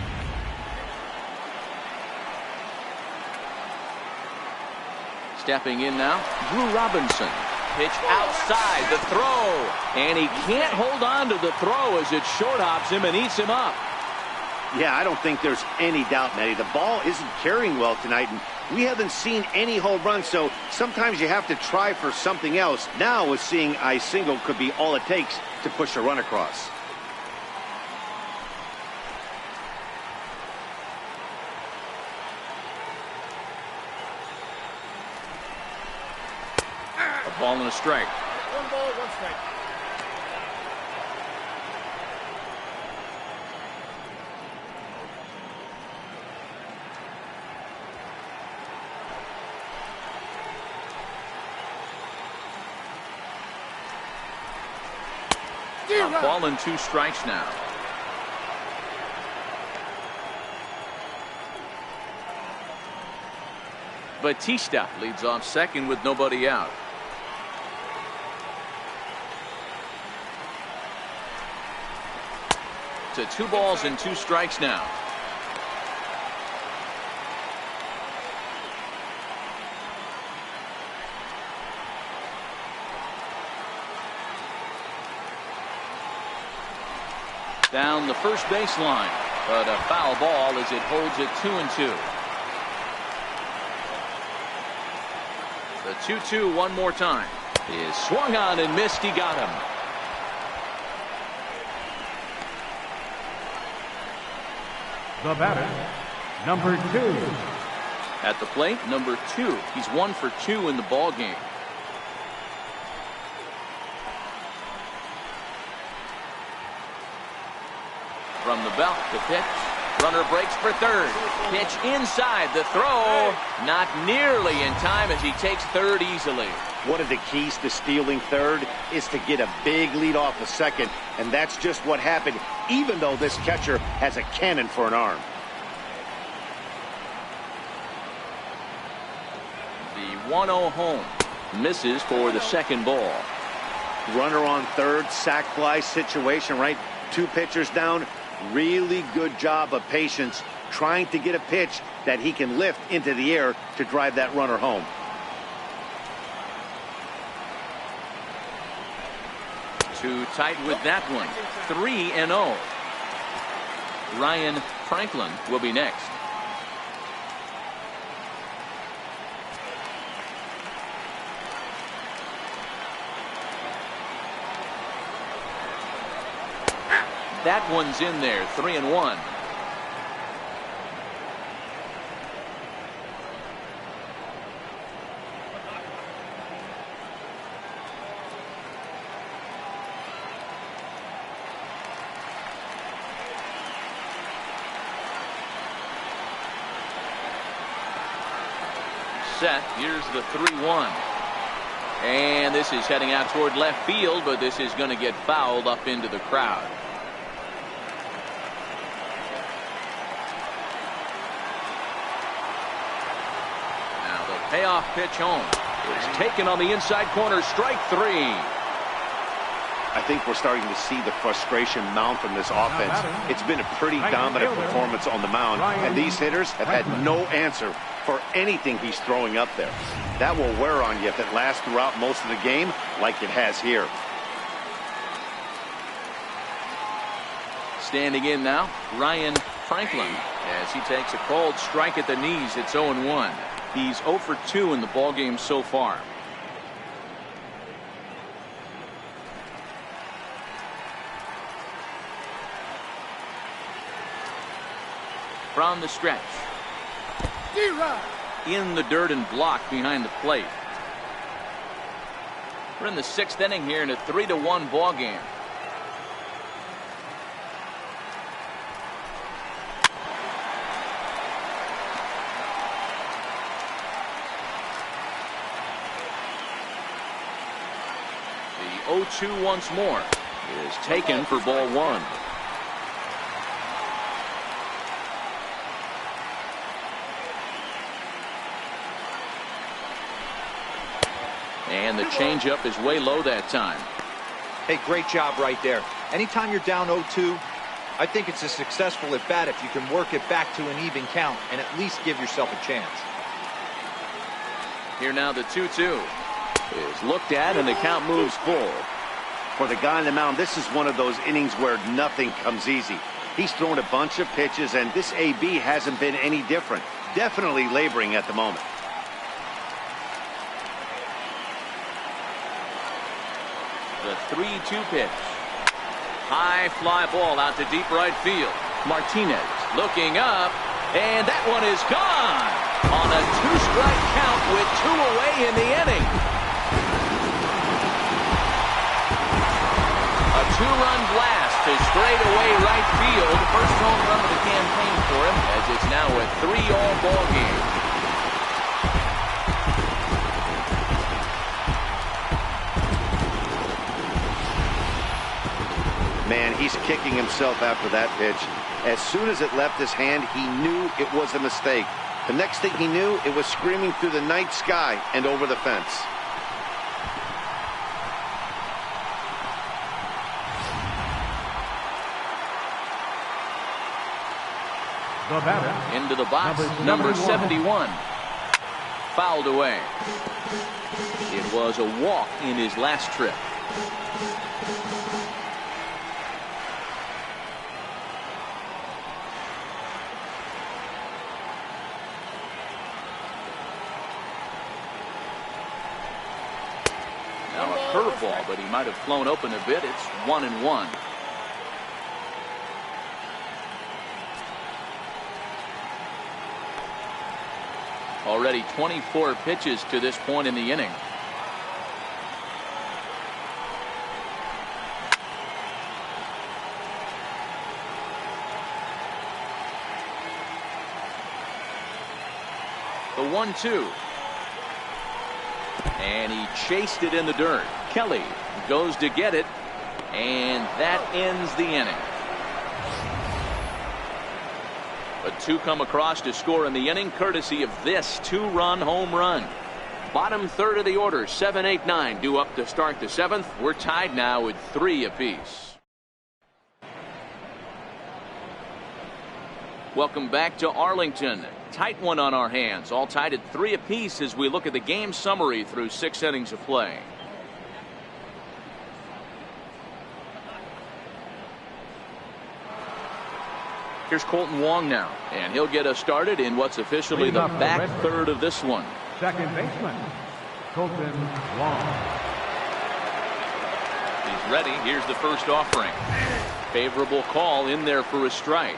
Stepping in now, Drew Robinson. Pitch outside, the throw. And he can't hold on to the throw as it short hops him and eats him up. Yeah, I don't think there's any doubt, Matty. The ball isn't carrying well tonight, and we haven't seen any home runs, so sometimes you have to try for something else. Now, with seeing a single could be all it takes to push a run across. A ball and a strike. 1 ball, 1 strike. A ball and 2 strikes now. Batista leads off second with nobody out. To 2 balls and 2 strikes now. Down the first baseline, but a foul ball as it holds it 2-2. The 2-2 one more time is swung on and missed. He got him. The batter, number 2. At the plate, number 2. He's 1 for 2 in the ball game. From the belt, the pitch. Runner breaks for third. Pitch inside. The throw. Not nearly in time as he takes third easily. One of the keys to stealing third is to get a big lead off the second, and that's just what happened, even though this catcher has a cannon for an arm. The 1-0 home. Misses for the second ball. Runner on third, sac fly situation, right? 2 pitchers down. Really good job of patience, trying to get a pitch that he can lift into the air to drive that runner home. Too tight with that one. 3-0. Ryan Franklin will be next. That one's in there. 3-1. Set. Here's the 3-1. And this is heading out toward left field, but this is going to get fouled up into the crowd. Payoff pitch home is taken on the inside corner. Strike 3. I think we're starting to see the frustration mount from this offense. It's been a pretty dominant performance on the mound, and these hitters have had no answer for anything he's throwing up there. That will wear on you if it lasts throughout most of the game like it has here. Standing in now, Ryan Franklin, as he takes a called strike at the knees. It's 0-1. He's 0 for 2 in the ballgame so far. From the stretch. In the dirt and blocked behind the plate. We're in the 6th inning here in a 3-1 ball game. The 0-2 once more is taken for ball 1. And the changeup is way low that time. Hey, great job right there. Anytime you're down 0-2, I think it's a successful at bat if you can work it back to an even count and at least give yourself a chance. Here now the 2-2 is looked at and the count moves full. For the guy on the mound, this is one of those innings where nothing comes easy. He's thrown a bunch of pitches, and this AB hasn't been any different. Definitely laboring at the moment. The 3-2 pitch. High fly ball out to deep right field. Martinez looking up, and that one is gone on a 2-strike count with 2 away in the inning. A 2-run blast to straightaway right field. First home run of the campaign for him, as it's now a 3-all ball game. Man, he's kicking himself after that pitch. As soon as it left his hand, he knew it was a mistake. The next thing he knew, it was screaming through the night sky and over the fence. The batter. Into the box, number 71. Fouled away. It was a walk in his last trip. Now a curveball, but he might have flown open a bit. It's 1-1. Already 24 pitches to this point in the inning. The 1-2. And he chased it in the dirt. Kelly goes to get it, and that ends the inning. But 2 come across to score in the inning, courtesy of this 2-run home run. Bottom third of the order, 7, 8, 9 due up to start the 7th. We're tied now with 3 apiece. Welcome back to Arlington. Tight one on our hands, all tied at 3 apiece as we look at the game summary through 6 innings of play. Here's Colton Wong now, and he'll get us started in what's officially the back third of this one. Second baseman, Colton Wong. He's ready. Here's the first offering. Favorable call in there for a strike.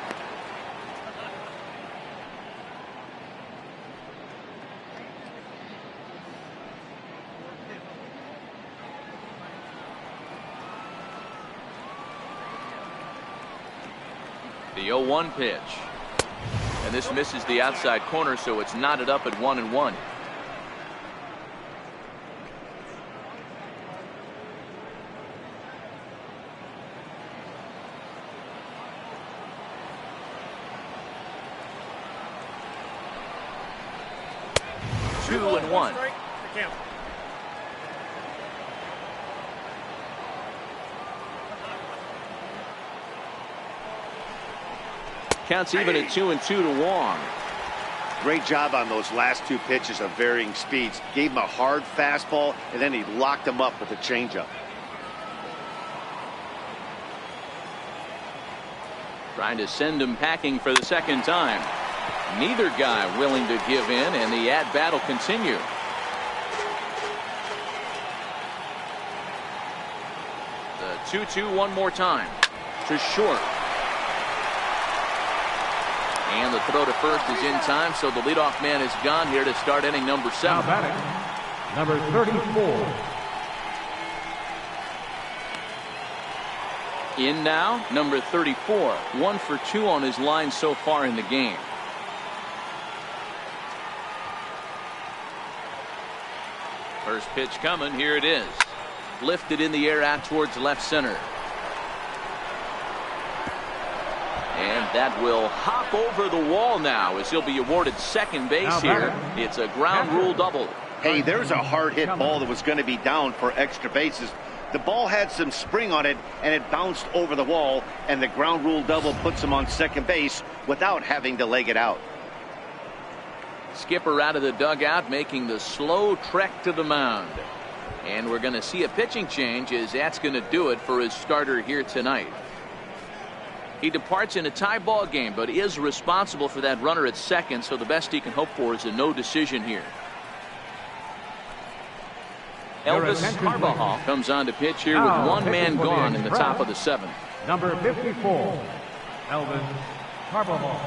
The 0-1 pitch. And this misses the outside corner, so it's knotted up at 1-1. Two and one. Counts even at 2-2 to Wong. Great job on those last two pitches of varying speeds. Gave him a hard fastball, and then he locked him up with a changeup. Trying to send him packing for the second time. Neither guy willing to give in, and the at-bat will continue. The 2-2 one more time. To short. And the throw to first is in time, so the leadoff man is gone here to start inning number 7. Now batting, number 34. In now, number 34. 1 for 2 on his line so far in the game. First pitch coming. Here it is. Lifted in the air out towards left center. And that will hop over the wall now as he'll be awarded second base here. It's a ground rule double. Hey, there's a hard hit ball that was going to be down for extra bases. The ball had some spring on it, and it bounced over the wall, and the ground rule double puts him on second base without having to leg it out. Skipper out of the dugout, making the slow trek to the mound. And we're going to see a pitching change, as that's going to do it for his starter here tonight. He departs in a tie ball game, but is responsible for that runner at second, so the best he can hope for is a no decision here. Elvis Carbajal comes on to pitch here with one man gone in the top of the 7th. Number 54, Elvis Carbajal.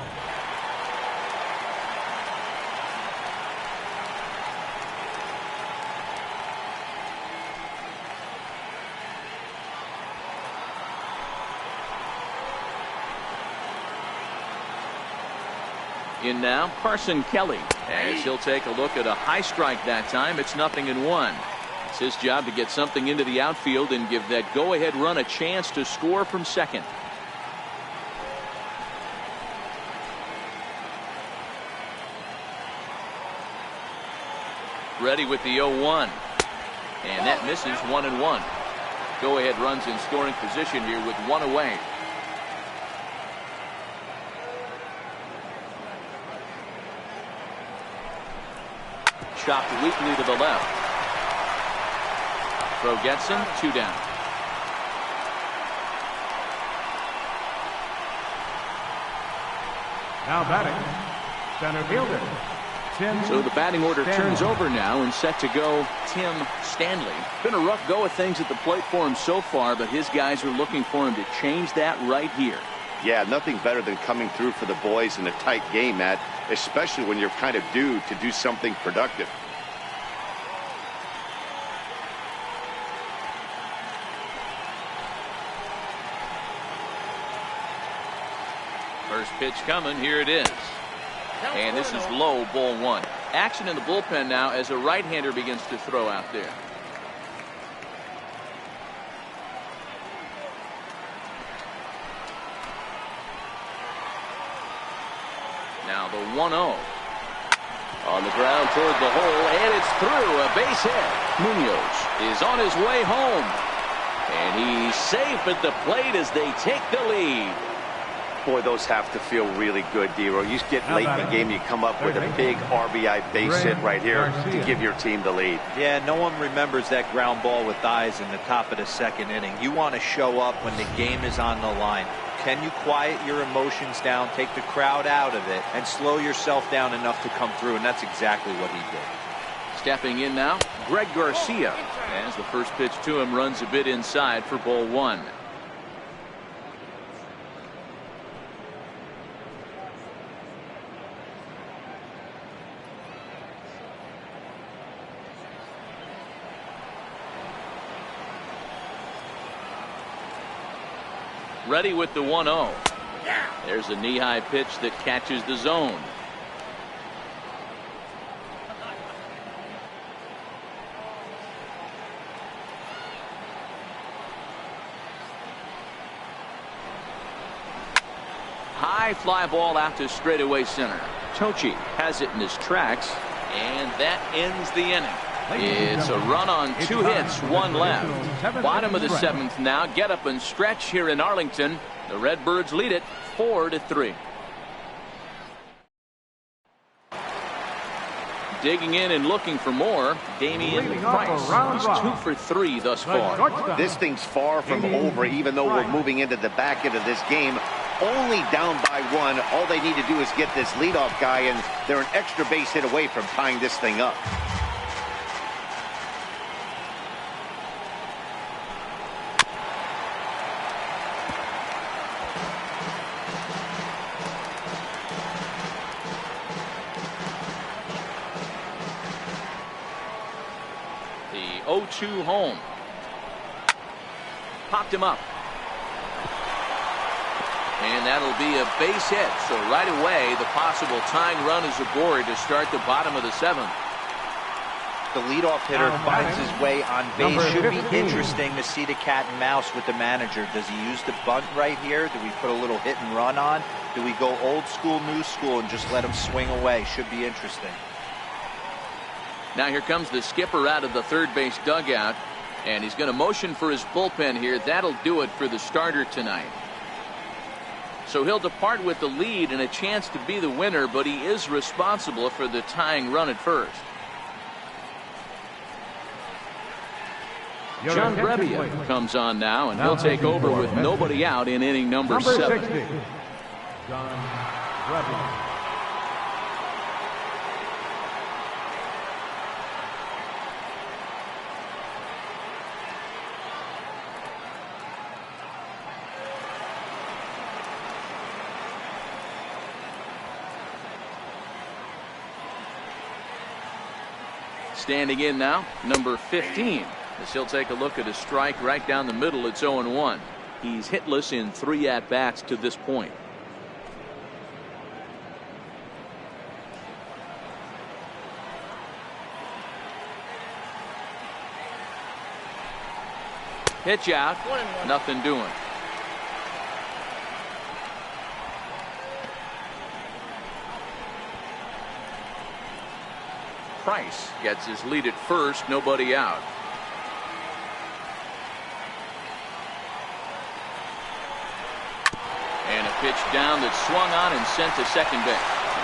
In now, Carson Kelly, as he'll take a look at a high strike that time. It's 0-1. It's his job to get something into the outfield and give that go-ahead run a chance to score from second. Ready with the 0-1. And that misses 1-1. Go-ahead runs in scoring position here with one away. Chopped weakly to the left. Throw gets him, 2 down. Now batting, center fielder, Tim. So the batting order Stanley. turns over now, and set to go Tim Stanley. Been a rough go of things at the plate for him so far, but his guys are looking for him to change that right here. Yeah, nothing better than coming through for the boys in a tight game, Matt, especially when you're kind of due to do something productive. First pitch coming. Here it is. And this is low, ball 1. Action in the bullpen now as a right-hander begins to throw out there. Now the 1-0. On the ground toward the hole, and it's through. A base hit. Munoz is on his way home. And he's safe at the plate as they take the lead. Boy, those have to feel really good, Dero. You get late in the game, you come up with a big RBI base hit right here to give your team the lead. Yeah, no one remembers that ground ball with eyes in the top of the 2nd inning. You want to show up when the game is on the line. Can you quiet your emotions down, take the crowd out of it, and slow yourself down enough to come through? And that's exactly what he did. Stepping in now, Greg Garcia, as the first pitch to him runs a bit inside for ball 1. Ready with the 1-0. There's a knee-high pitch that catches the zone. High fly ball out to straightaway center. Tochi has it in his tracks, and that ends the inning. It's a run on 2 hits, 1 left. Bottom of the 7th now. Get up and stretch here in Arlington. The Redbirds lead it 4-3. digging in and looking for more. Damian Price. He's 2 for 3 thus far. This thing's far from over, even though we're moving into the back end of this game. Only down by 1. All they need to do is get this leadoff guy, and they're an extra base hit away from tying this thing up. The 0-2 home. Popped him up. And that'll be a base hit. So right away, the possible tying run is aboard to start the bottom of the 7th. The leadoff hitter finds his way on base. Should be interesting to see the cat and mouse with the manager. Does he use the bunt right here? Do we put a little hit and run on? Do we go old school, new school, and just let him swing away? Should be interesting. Now here comes the skipper out of the third base dugout. And he's going to motion for his bullpen here. That'll do it for the starter tonight. So he'll depart with the lead and a chance to be the winner, but he is responsible for the tying run at first. John Brebbia comes on now, and he'll take over with nobody out in inning number 7. 60. John Brebbia. Standing in now, number 15. As he'll take a look at a strike right down the middle. It's 0-1. He's hitless in 3 at-bats to this point. Pitch out. Nothing doing. Price gets his lead at first, nobody out. And a pitch down that's swung on and sent to second base.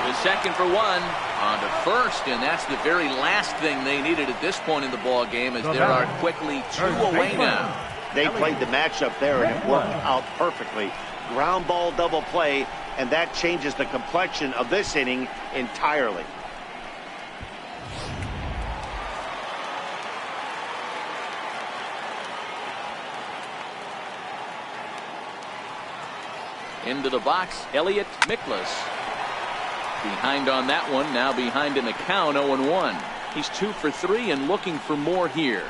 The second for 1 on to first, and that's the very last thing they needed at this point in the ball game, as there are quickly 2 away now. They played the matchup there, and it worked out perfectly. Ground ball double play, and that changes the complexion of this inning entirely. Into the box, Elliot Miklas. Behind on that one, now behind in the count, 0-1. He's 2 for 3 and looking for more here.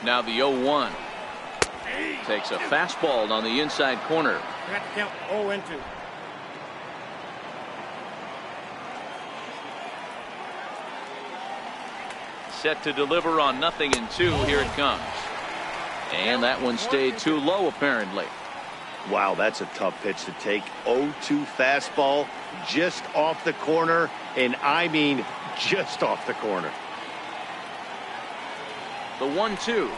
Now the 0-1. Takes a fastball on the inside corner. You have to count 0-2. Set to deliver on 0-2. Here it comes. And that one stayed too low, apparently. Wow, that's a tough pitch to take. 0-2 fastball just off the corner, and I mean just off the corner. The 1-2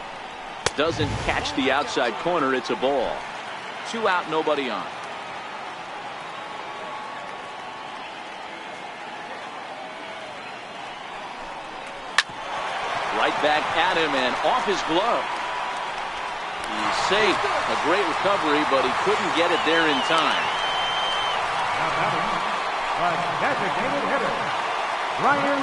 doesn't catch the outside corner. It's a ball. 2 out, nobody on. Right back at him and off his glove. He's safe. A great recovery, but he couldn't get it there in time. Now batting, designated hitter, Ryan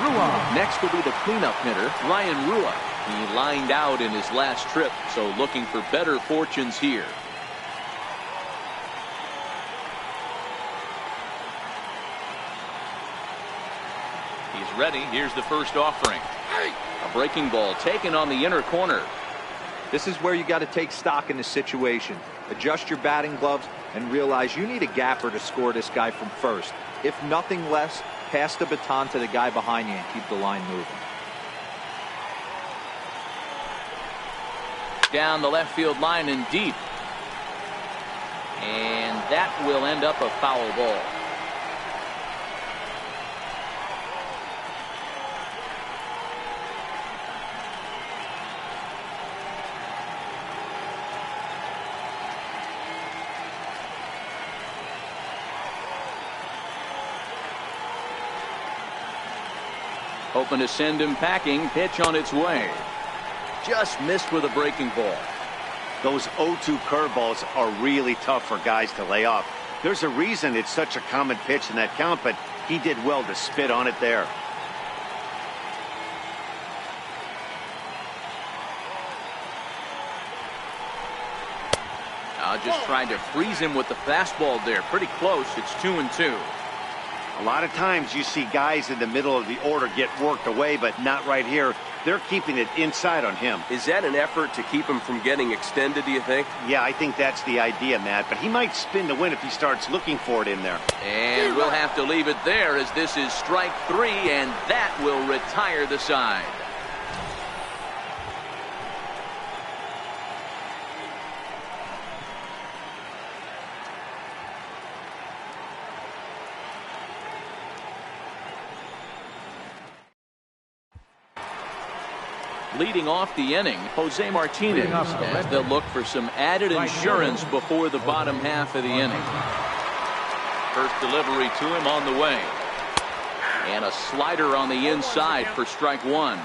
Rua. Next will be the cleanup hitter, Ryan Rua. He lined out in his last trip, so looking for better fortunes here. He's ready. Here's the first offering. A breaking ball taken on the inner corner. This is where you got to take stock in the situation. Adjust your batting gloves and realize you need a gapper to score this guy from first. If nothing less, pass the baton to the guy behind you and keep the line moving. Down the left field line and deep. And that will end up a foul ball. Hoping to send him packing. Pitch on its way. Just missed with a breaking ball. Those 0-2 curveballs are really tough for guys to lay off. There's a reason it's such a common pitch in that count, but he did well to spit on it there. Just trying to freeze him with the fastball there. Pretty close. It's 2-2. A lot of times you see guys in the middle of the order get worked away, but not right here. They're keeping it inside on him. Is that an effort to keep him from getting extended, do you think? Yeah, I think that's the idea, Matt. But he might spin to win if he starts looking for it in there. And we'll have to leave it there as this is strike 3, and that will retire the side. Leading off the inning, Jose Martinez, as they'll look for some added insurance before the bottom half of the inning. First delivery to him on the way. And a slider on the inside for strike 1.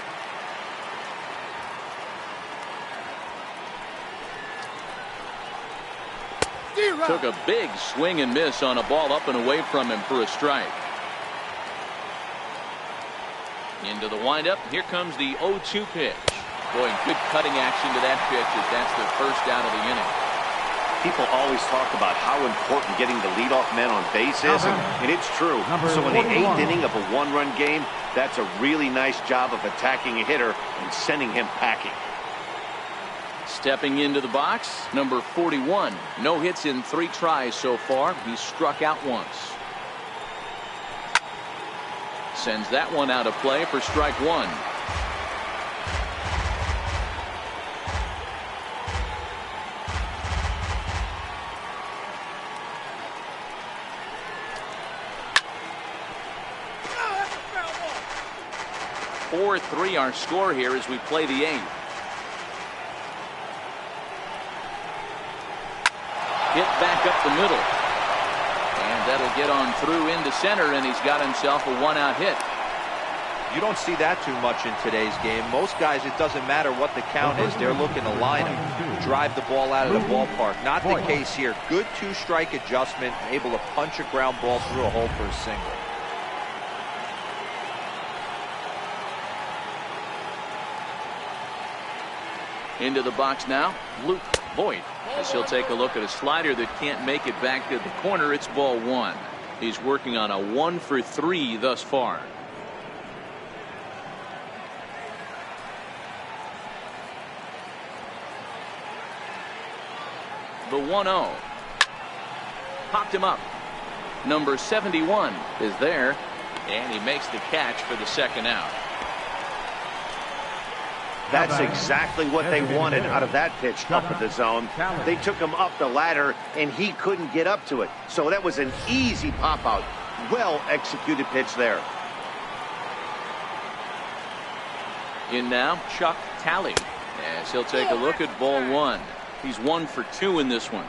Took a big swing and miss on a ball up and away from him for a strike. Into the windup. Here comes the 0-2 pitch. Boy, good cutting action to that pitch as that's the first out of the inning. People always talk about how important getting the leadoff man on base is, and it's true. So in the 8th inning of a 1-run game, that's a really nice job of attacking a hitter and sending him packing. Stepping into the box, number 41. No hits in 3 tries so far. He's struck out once. Sends that one out of play for strike 1. Four 4-3 our score here as we play the 8th. Hit back up the middle. And that'll get on through into center, and he's got himself a 1-out hit. You don't see that too much in today's game. Most guys, it doesn't matter what the count is. They're looking to line him, drive the ball out of the ballpark. Not the case here. Good 2-strike adjustment, able to punch a ground ball through a hole for a single. Into the box now, Luke Voigt, as he'll take a look at a slider that can't make it back to the corner. It's ball 1. He's working on a 1-for-3 thus far. The 1-0. Popped him up. Number 71 is there, and he makes the catch for the 2nd out. That's exactly what they wanted out of that pitch up in the zone. They took him up the ladder, and he couldn't get up to it. So that was an easy pop-out. Well-executed pitch there. In now, Chuck Talley, as he'll take a look at ball 1. He's 1 for 2 in this one.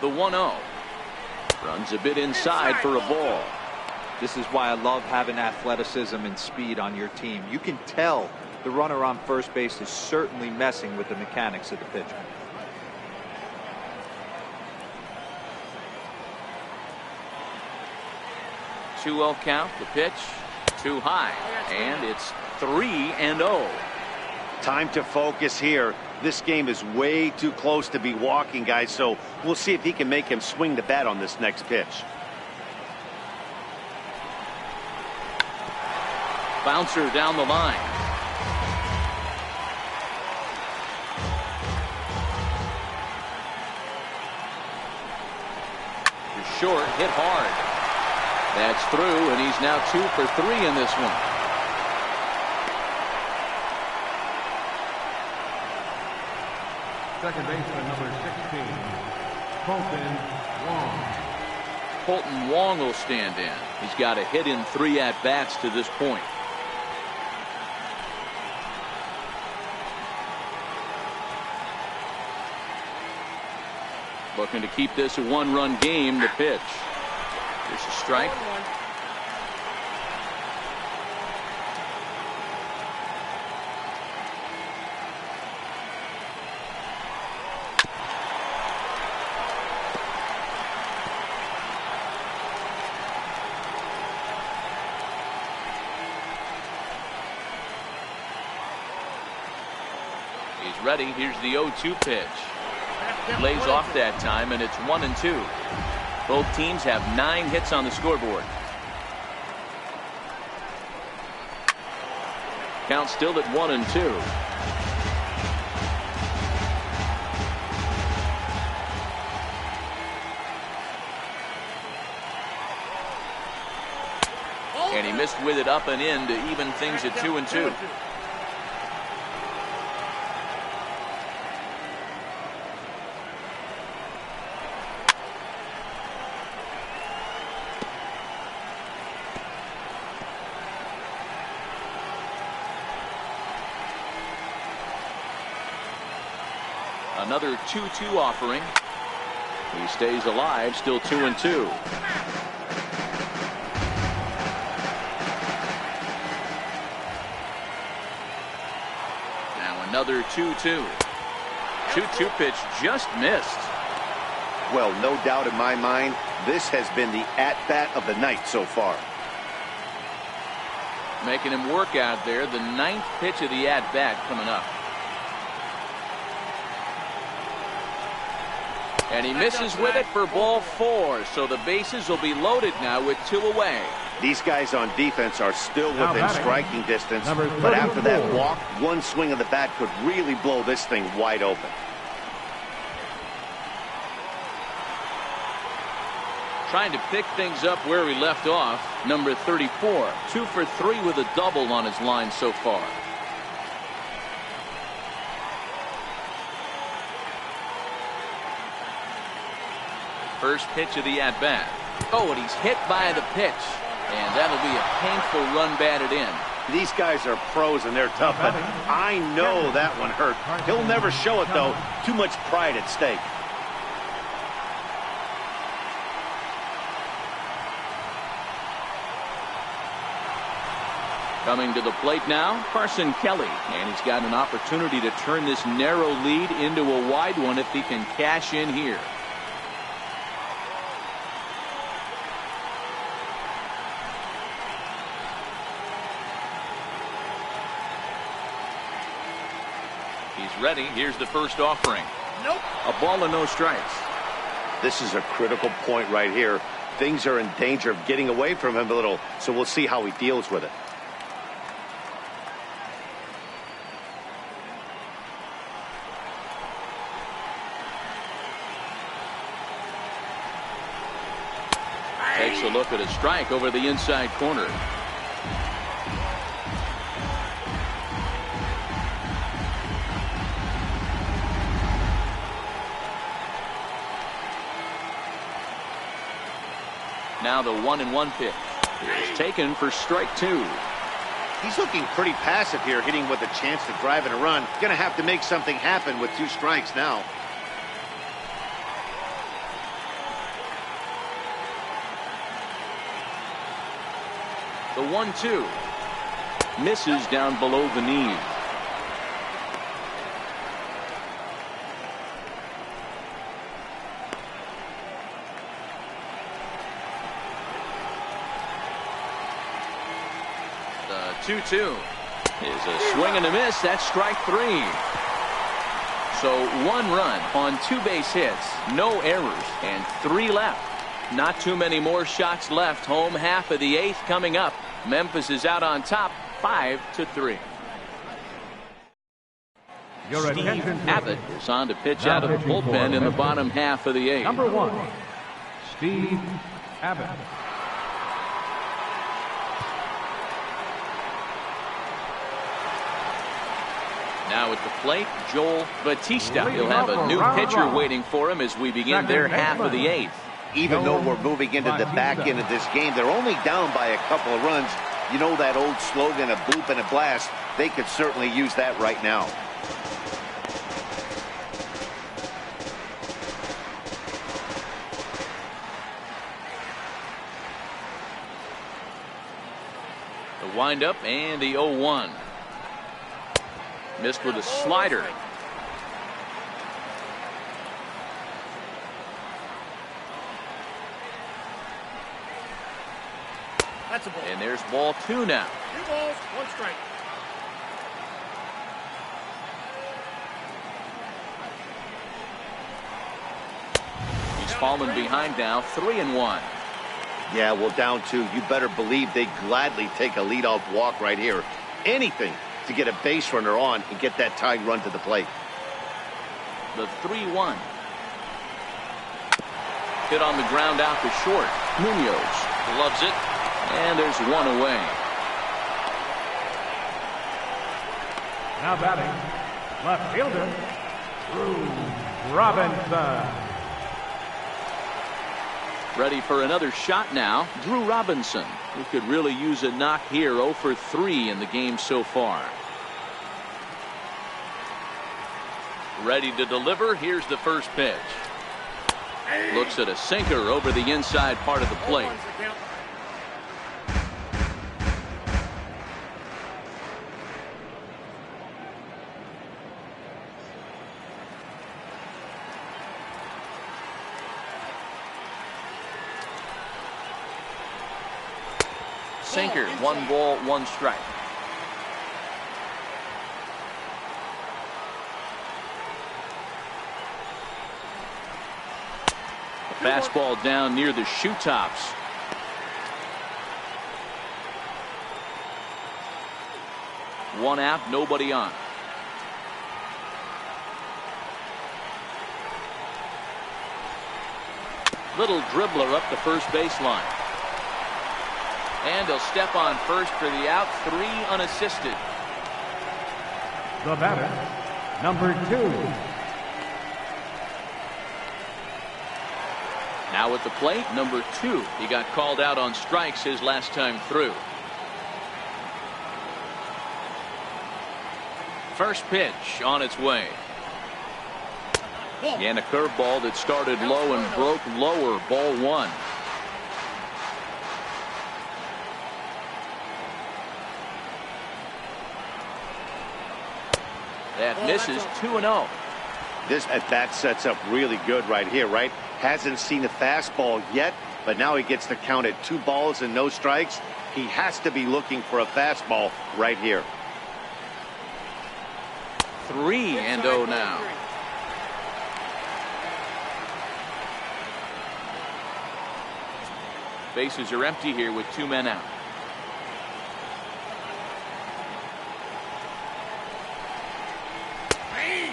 The 1-0. Runs a bit inside for a ball. This is why I love having athleticism and speed on your team. You can tell the runner on first base is certainly messing with the mechanics of the pitcher. Two-0 count. The pitch too high, and it's 3-0. Time to focus here. This game is way too close to be walking, guys, so we'll see if he can make him swing the bat on this next pitch. Bouncer down the line. You're short, hit hard. That's through, and he's now 2 for 3 in this one. Second baseman, number 16, Colton Wong. Colton Wong will stand in. He's got a hit in 3 at-bats to this point. Looking to keep this a one-run game. The pitch. Here's a strike. He's ready. Here's the 0-2 pitch. Lays off that time, and it's 1-2. Both teams have 9 hits on the scoreboard. Count still at 1-2. And he missed with it up and in to even things at 2-2. Another 2-2 offering. He stays alive, still 2-2. Now another 2-2. 2-2 pitch just missed. Well, no doubt in my mind, this has been the at-bat of the night so far. Making him work out there. The 9th pitch of the at-bat coming up. And he misses with it for ball 4. So the bases will be loaded now with 2 away. These guys on defense are still within striking distance. But after that walk, one swing of the bat could really blow this thing wide open. Trying to pick things up where we left off. Number 34. 2 for 3 with a double on his line so far. First pitch of the at-bat. Oh, and he's hit by the pitch. And that'll be a painful run batted in. These guys are pros and they're tough, but I know that one hurt. He'll never show it, though. Too much pride at stake. Coming to the plate now, Carson Kelly. And he's got an opportunity to turn this narrow lead into a wide one if he can cash in here. He's ready. Here's the first offering. Nope. A ball and no strikes. This is a critical point right here. Things are in danger of getting away from him a little, so we'll see how he deals with it. Takes a look at a strike over the inside corner. Now the 1-1 pitch is taken for strike 2. He's looking pretty passive here, hitting with a chance to drive in a run. Gonna have to make something happen with 2 strikes now. The 1-2 misses down below the knee. The 2-2 is a swing and a miss. That's strike 3. So 1 run on 2 base hits, no errors, and 3 left. Not too many more shots left. Home half of the 8th coming up. Memphis is out on top 5-3. Steve Abbott is on to pitch out of the bullpen in the bottom half of the 8th. Number 1, Steve Abbott. Now at the plate, Joel Batista. He'll have a new pitcher waiting for him as we begin their half of the 8th. Even though we're moving into the back end of this game, they're only down by a couple of runs. You know that old slogan, a boop and a blast. They could certainly use that right now. Wind up and the 0-1. Missed with a slider. That's a ball. And there's ball 2 now. 2 balls, 1 strike. He's fallen behind now, 3-1. Yeah, well, down 2. You better believe they'd gladly take a leadoff walk right here. Anything to get a base runner on and get that tying run to the plate. The 3-1. Hit on the ground out to short. Munoz gloves it, and there's 1 away. Now batting, left fielder, Drew Robinson. Ready for another shot now, Drew Robinson, who could really use a knock here. 0 for 3 in the game so far. Ready to deliver. Here's the first pitch. Looks at a sinker over the inside part of the plate. Sinker, 1 ball, 1 strike. The fastball down near the shoe tops. One out, nobody on. Little dribbler up the first baseline. And he'll step on first for the out. 3 unassisted. The batter, number 2. Now at the plate, number 2. He got called out on strikes his last time through. First pitch on its way. And a curveball that started low and broke lower. Ball 1. That misses. 2-0. This at bat sets up really good right here, right? Hasn't seen a fastball yet, but now he gets the count at 2 balls and no strikes. He has to be looking for a fastball right here. 3-0 now. Bases are empty here with 2 men out.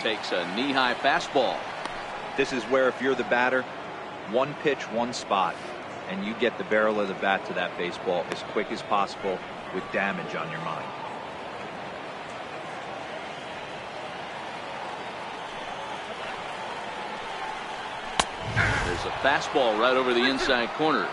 Takes a knee-high fastball. This is where if you're the batter, 1 pitch, 1 spot, and you get the barrel of the bat to that baseball as quick as possible with damage on your mind. There's a fastball right over the inside corner.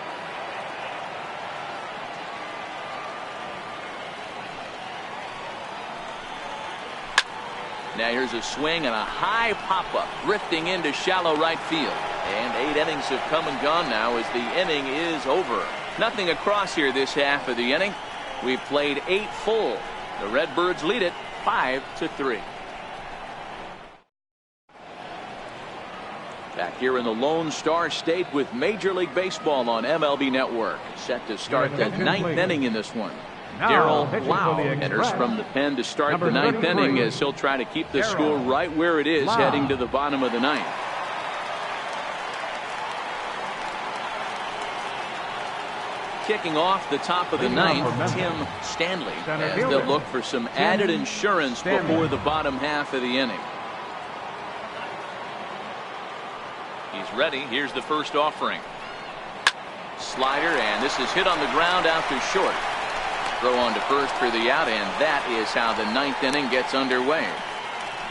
Now here's a swing and a high pop-up drifting into shallow right field. And 8 innings have come and gone now as the inning is over. Nothing across here this half of the inning. We've played 8 full. The Redbirds lead it 5-3. Back here in the Lone Star State with Major League Baseball on MLB Network. Set to start the 9th inning in this one. Darryl Lau enters from the pen to start the 9th inning as he'll try to keep the score right where it is heading to the bottom of the 9th. Kicking off the top of the 9th, Tim Stanley, as they'll look for some added insurance before the bottom half of the inning. He's ready. Here's the first offering. Slider, and this is hit on the ground out to short. Throw on to first for the out, and that is how the 9th inning gets underway.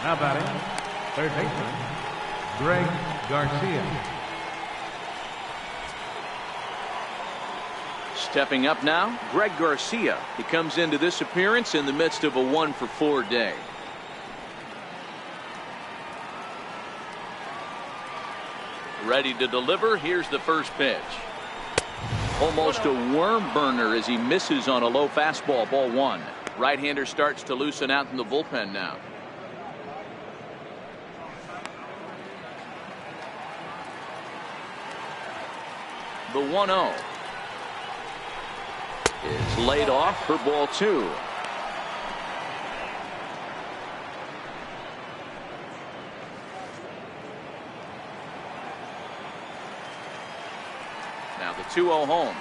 Now batting, third baseman, Greg Garcia. Stepping up now, Greg Garcia. He comes into this appearance in the midst of a 1-for-4 day. Ready to deliver. Here's the first pitch. Almost a worm burner as he misses on a low fastball. Ball one. Right-hander starts to loosen out in the bullpen now. The 1-0 is laid off for ball two. Now the 2-0 home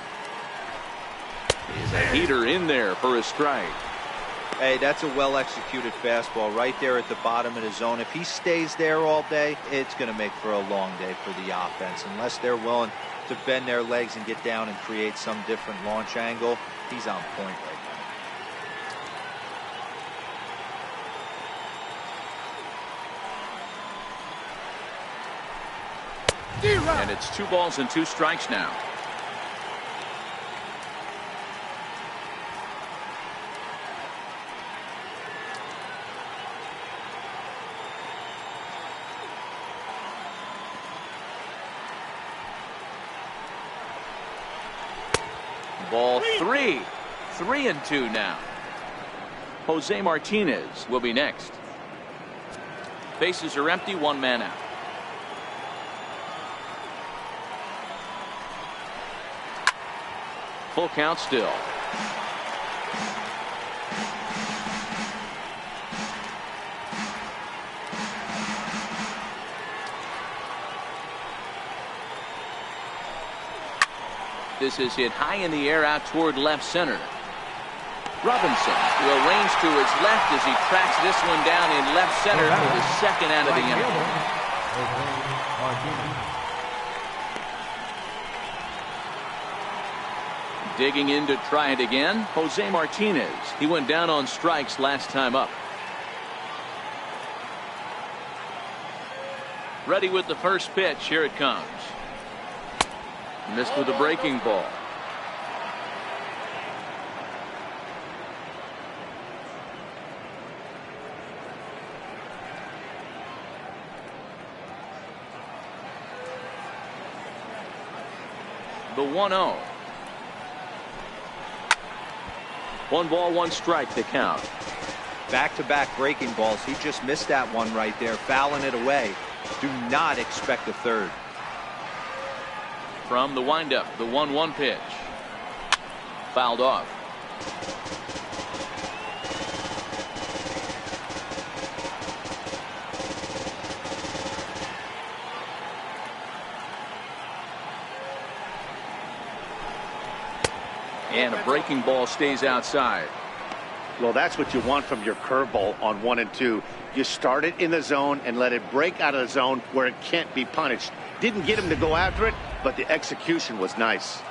is a heater in there for a strike. Hey, that's a well-executed fastball right there at the bottom of the zone. If he stays there all day, it's going to make for a long day for the offense. Unless they're willing to bend their legs and get down and create some different launch angle, he's on point right now. And it's 2 balls and 2 strikes now. Ball 3. 3-2 now. Jose Martinez will be next. Bases are empty, 1 man out. Full count still. This is hit high in the air out toward left center. Robinson will range to his left as he tracks this one down in left center for the second out of the inning. Digging in to try it again, Jose Martinez. He went down on strikes last time up. Ready with the first pitch. Here it comes. Missed with a breaking ball. The 1-0. 1 ball, 1 strike to count. Back-to-back breaking balls. He just missed that one right there, fouling it away. Do not expect a third. From the windup, the 1-1 pitch. Fouled off. And a breaking ball stays outside. Well, that's what you want from your curveball on 1 and 2. You start it in the zone and let it break out of the zone where it can't be punished. Didn't get him to go after it, but the execution was nice.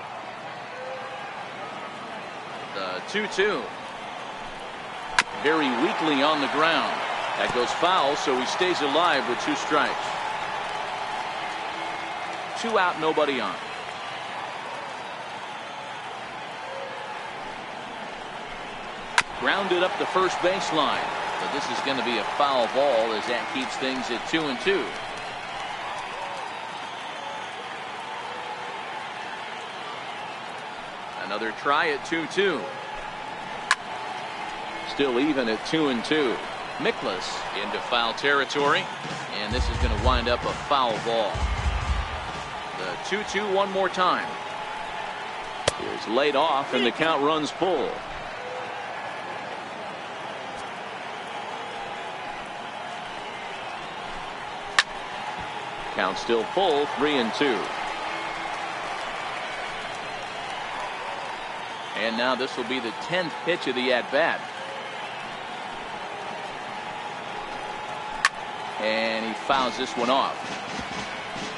The 2-2. Very weakly on the ground. That goes foul, so he stays alive with 2 strikes. 2 out, nobody on. Grounded up the first baseline. But this is going to be a foul ball as that keeps things at 2-2. Another try at 2-2. Still even at 2-2. Miklas into foul territory. And this is going to wind up a foul ball. The 2-2 one more time. Is laid off and the count runs full. Count still full, 3-2. And now this will be the 10th pitch of the at-bat. And he fouls this one off.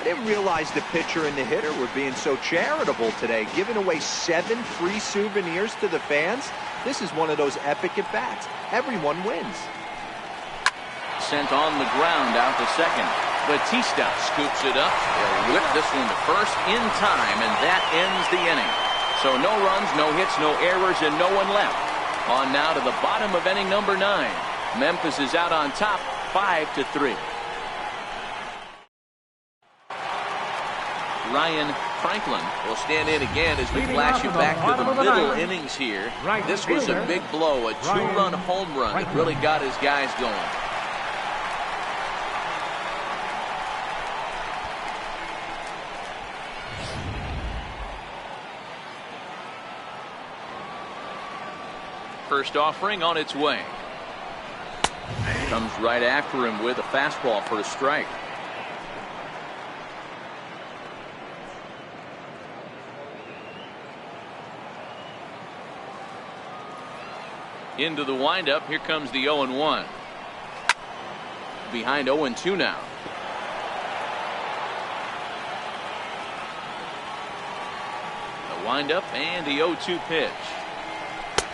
I didn't realize the pitcher and the hitter were being so charitable today, giving away 7 free souvenirs to the fans. This is one of those epic at-bats. Everyone wins. Sent on the ground out to second. Batista scoops it up. He'll whip this one to first in time, and that ends the inning. So no runs, no hits, no errors, and no one left. On now to the bottom of inning number 9. Memphis is out on top, 5-3. Ryan Franklin will stand in again as we flash you back to the middle innings here. This was a big blow, a two-run home run that really got his guys going. First offering on its way. Comes right after him with a fastball for a strike. Into the windup. Here comes the 0-1. Behind 0-2 now. The windup and the 0-2 pitch.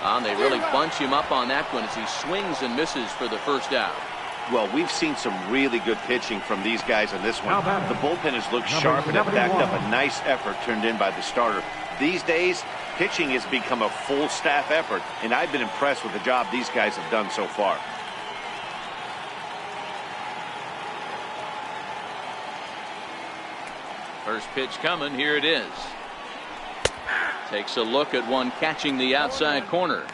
And they really bunch him up on that one as he swings and misses for the first out. Well, we've seen some really good pitching from these guys on this one. The bullpen has looked sharp and have backed up a nice effort turned in by the starter. These days, pitching has become a full staff effort, and I've been impressed with the job these guys have done so far. First pitch coming. Here it is. Takes a look at one catching the outside corner.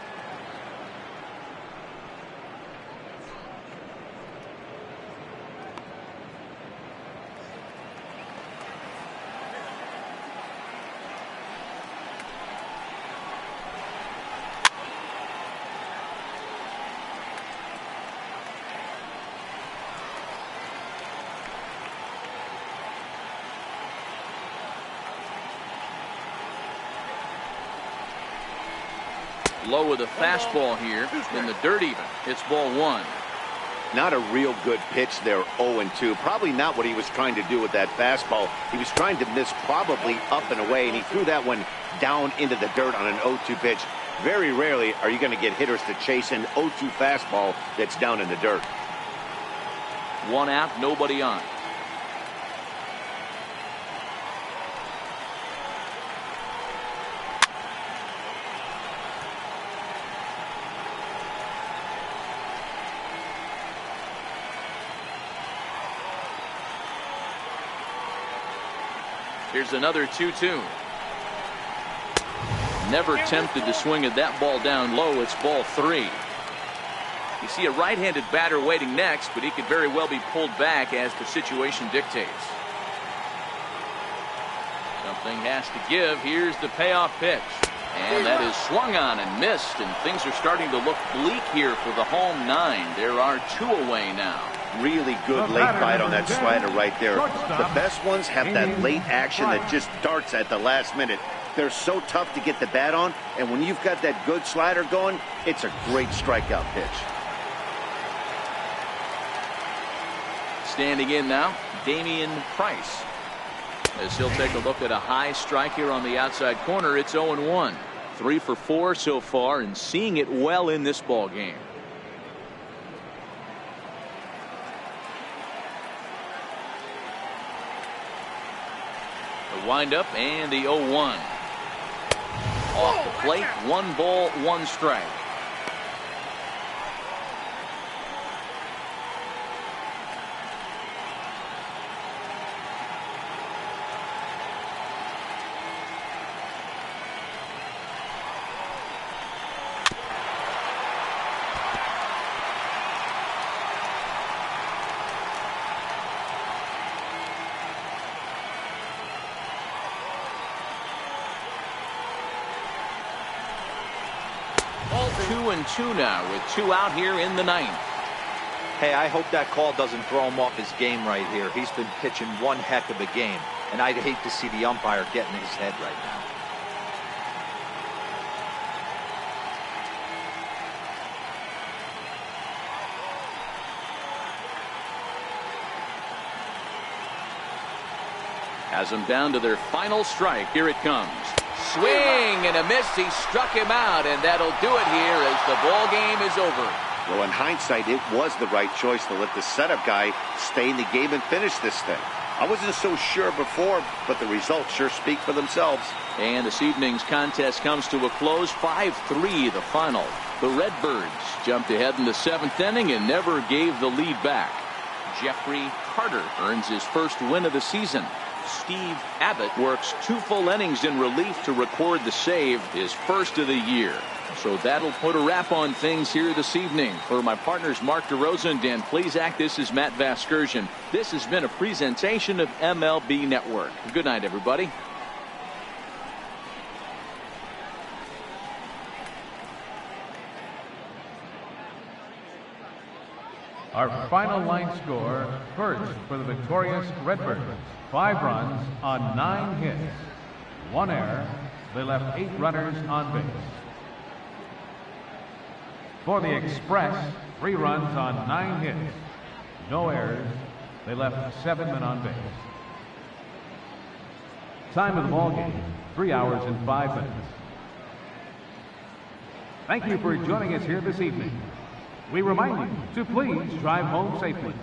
Low with a fastball here in the dirt even. It's ball one. Not a real good pitch there, 0-2. Probably not what he was trying to do with that fastball. He was trying to miss probably up and away, and he threw that one down into the dirt on an 0-2 pitch. Very rarely are you going to get hitters to chase an 0-2 fastball that's down in the dirt. One out, nobody on. Here's another 2-2. Never tempted to swing at that ball down low. It's ball three. You see a right-handed batter waiting next, but he could very well be pulled back as the situation dictates. Something has to give. Here's the payoff pitch. And that is swung on and missed, and things are starting to look bleak here for the home nine. There are two away now. Really good late bite on that slider right there. The best ones have that late action that just darts at the last minute. They're so tough to get the bat on, and when you've got that good slider going, it's a great strikeout pitch. Standing in now, Damian Price. As he'll take a look at a high strike here on the outside corner. It's 0-1. 3 for 4 so far, and seeing it well in this ball game. The windup and the 0-1. Off the plate, 1 ball, 1 strike. All 2-2 now with 2 out here in the ninth. Hey, I hope that call doesn't throw him off his game right here. He's been pitching one heck of a game, and I'd hate to see the umpire get in his head right now. Has them down to their final strike. Here it comes. Swing and a miss. He struck him out, and that'll do it here as the ball game is over. Well, in hindsight, it was the right choice to let the setup guy stay in the game and finish this thing. I wasn't so sure before, but the results sure speak for themselves. And this evening's contest comes to a close. 5-3 the final. The Redbirds jumped ahead in the 7th inning and never gave the lead back. Jeffrey Carter earns his first win of the season. Steve Abbott works 2 full innings in relief to record the save, his first of the year. So that'll put a wrap on things here this evening. For my partners Mark DeRosa and Dan Plesac, this is Matt Vasgersian. This has been a presentation of MLB Network. Good night, everybody. Our final line score, first for the victorious Redbirds, 5 runs on 9 hits, 1 error. They left 8 runners on base. For the Express, 3 runs on 9 hits, no errors. They left 7 men on base. Time of the ball game, 3 hours and 5 minutes. Thank you for joining us here this evening. We remind you to please drive home safely.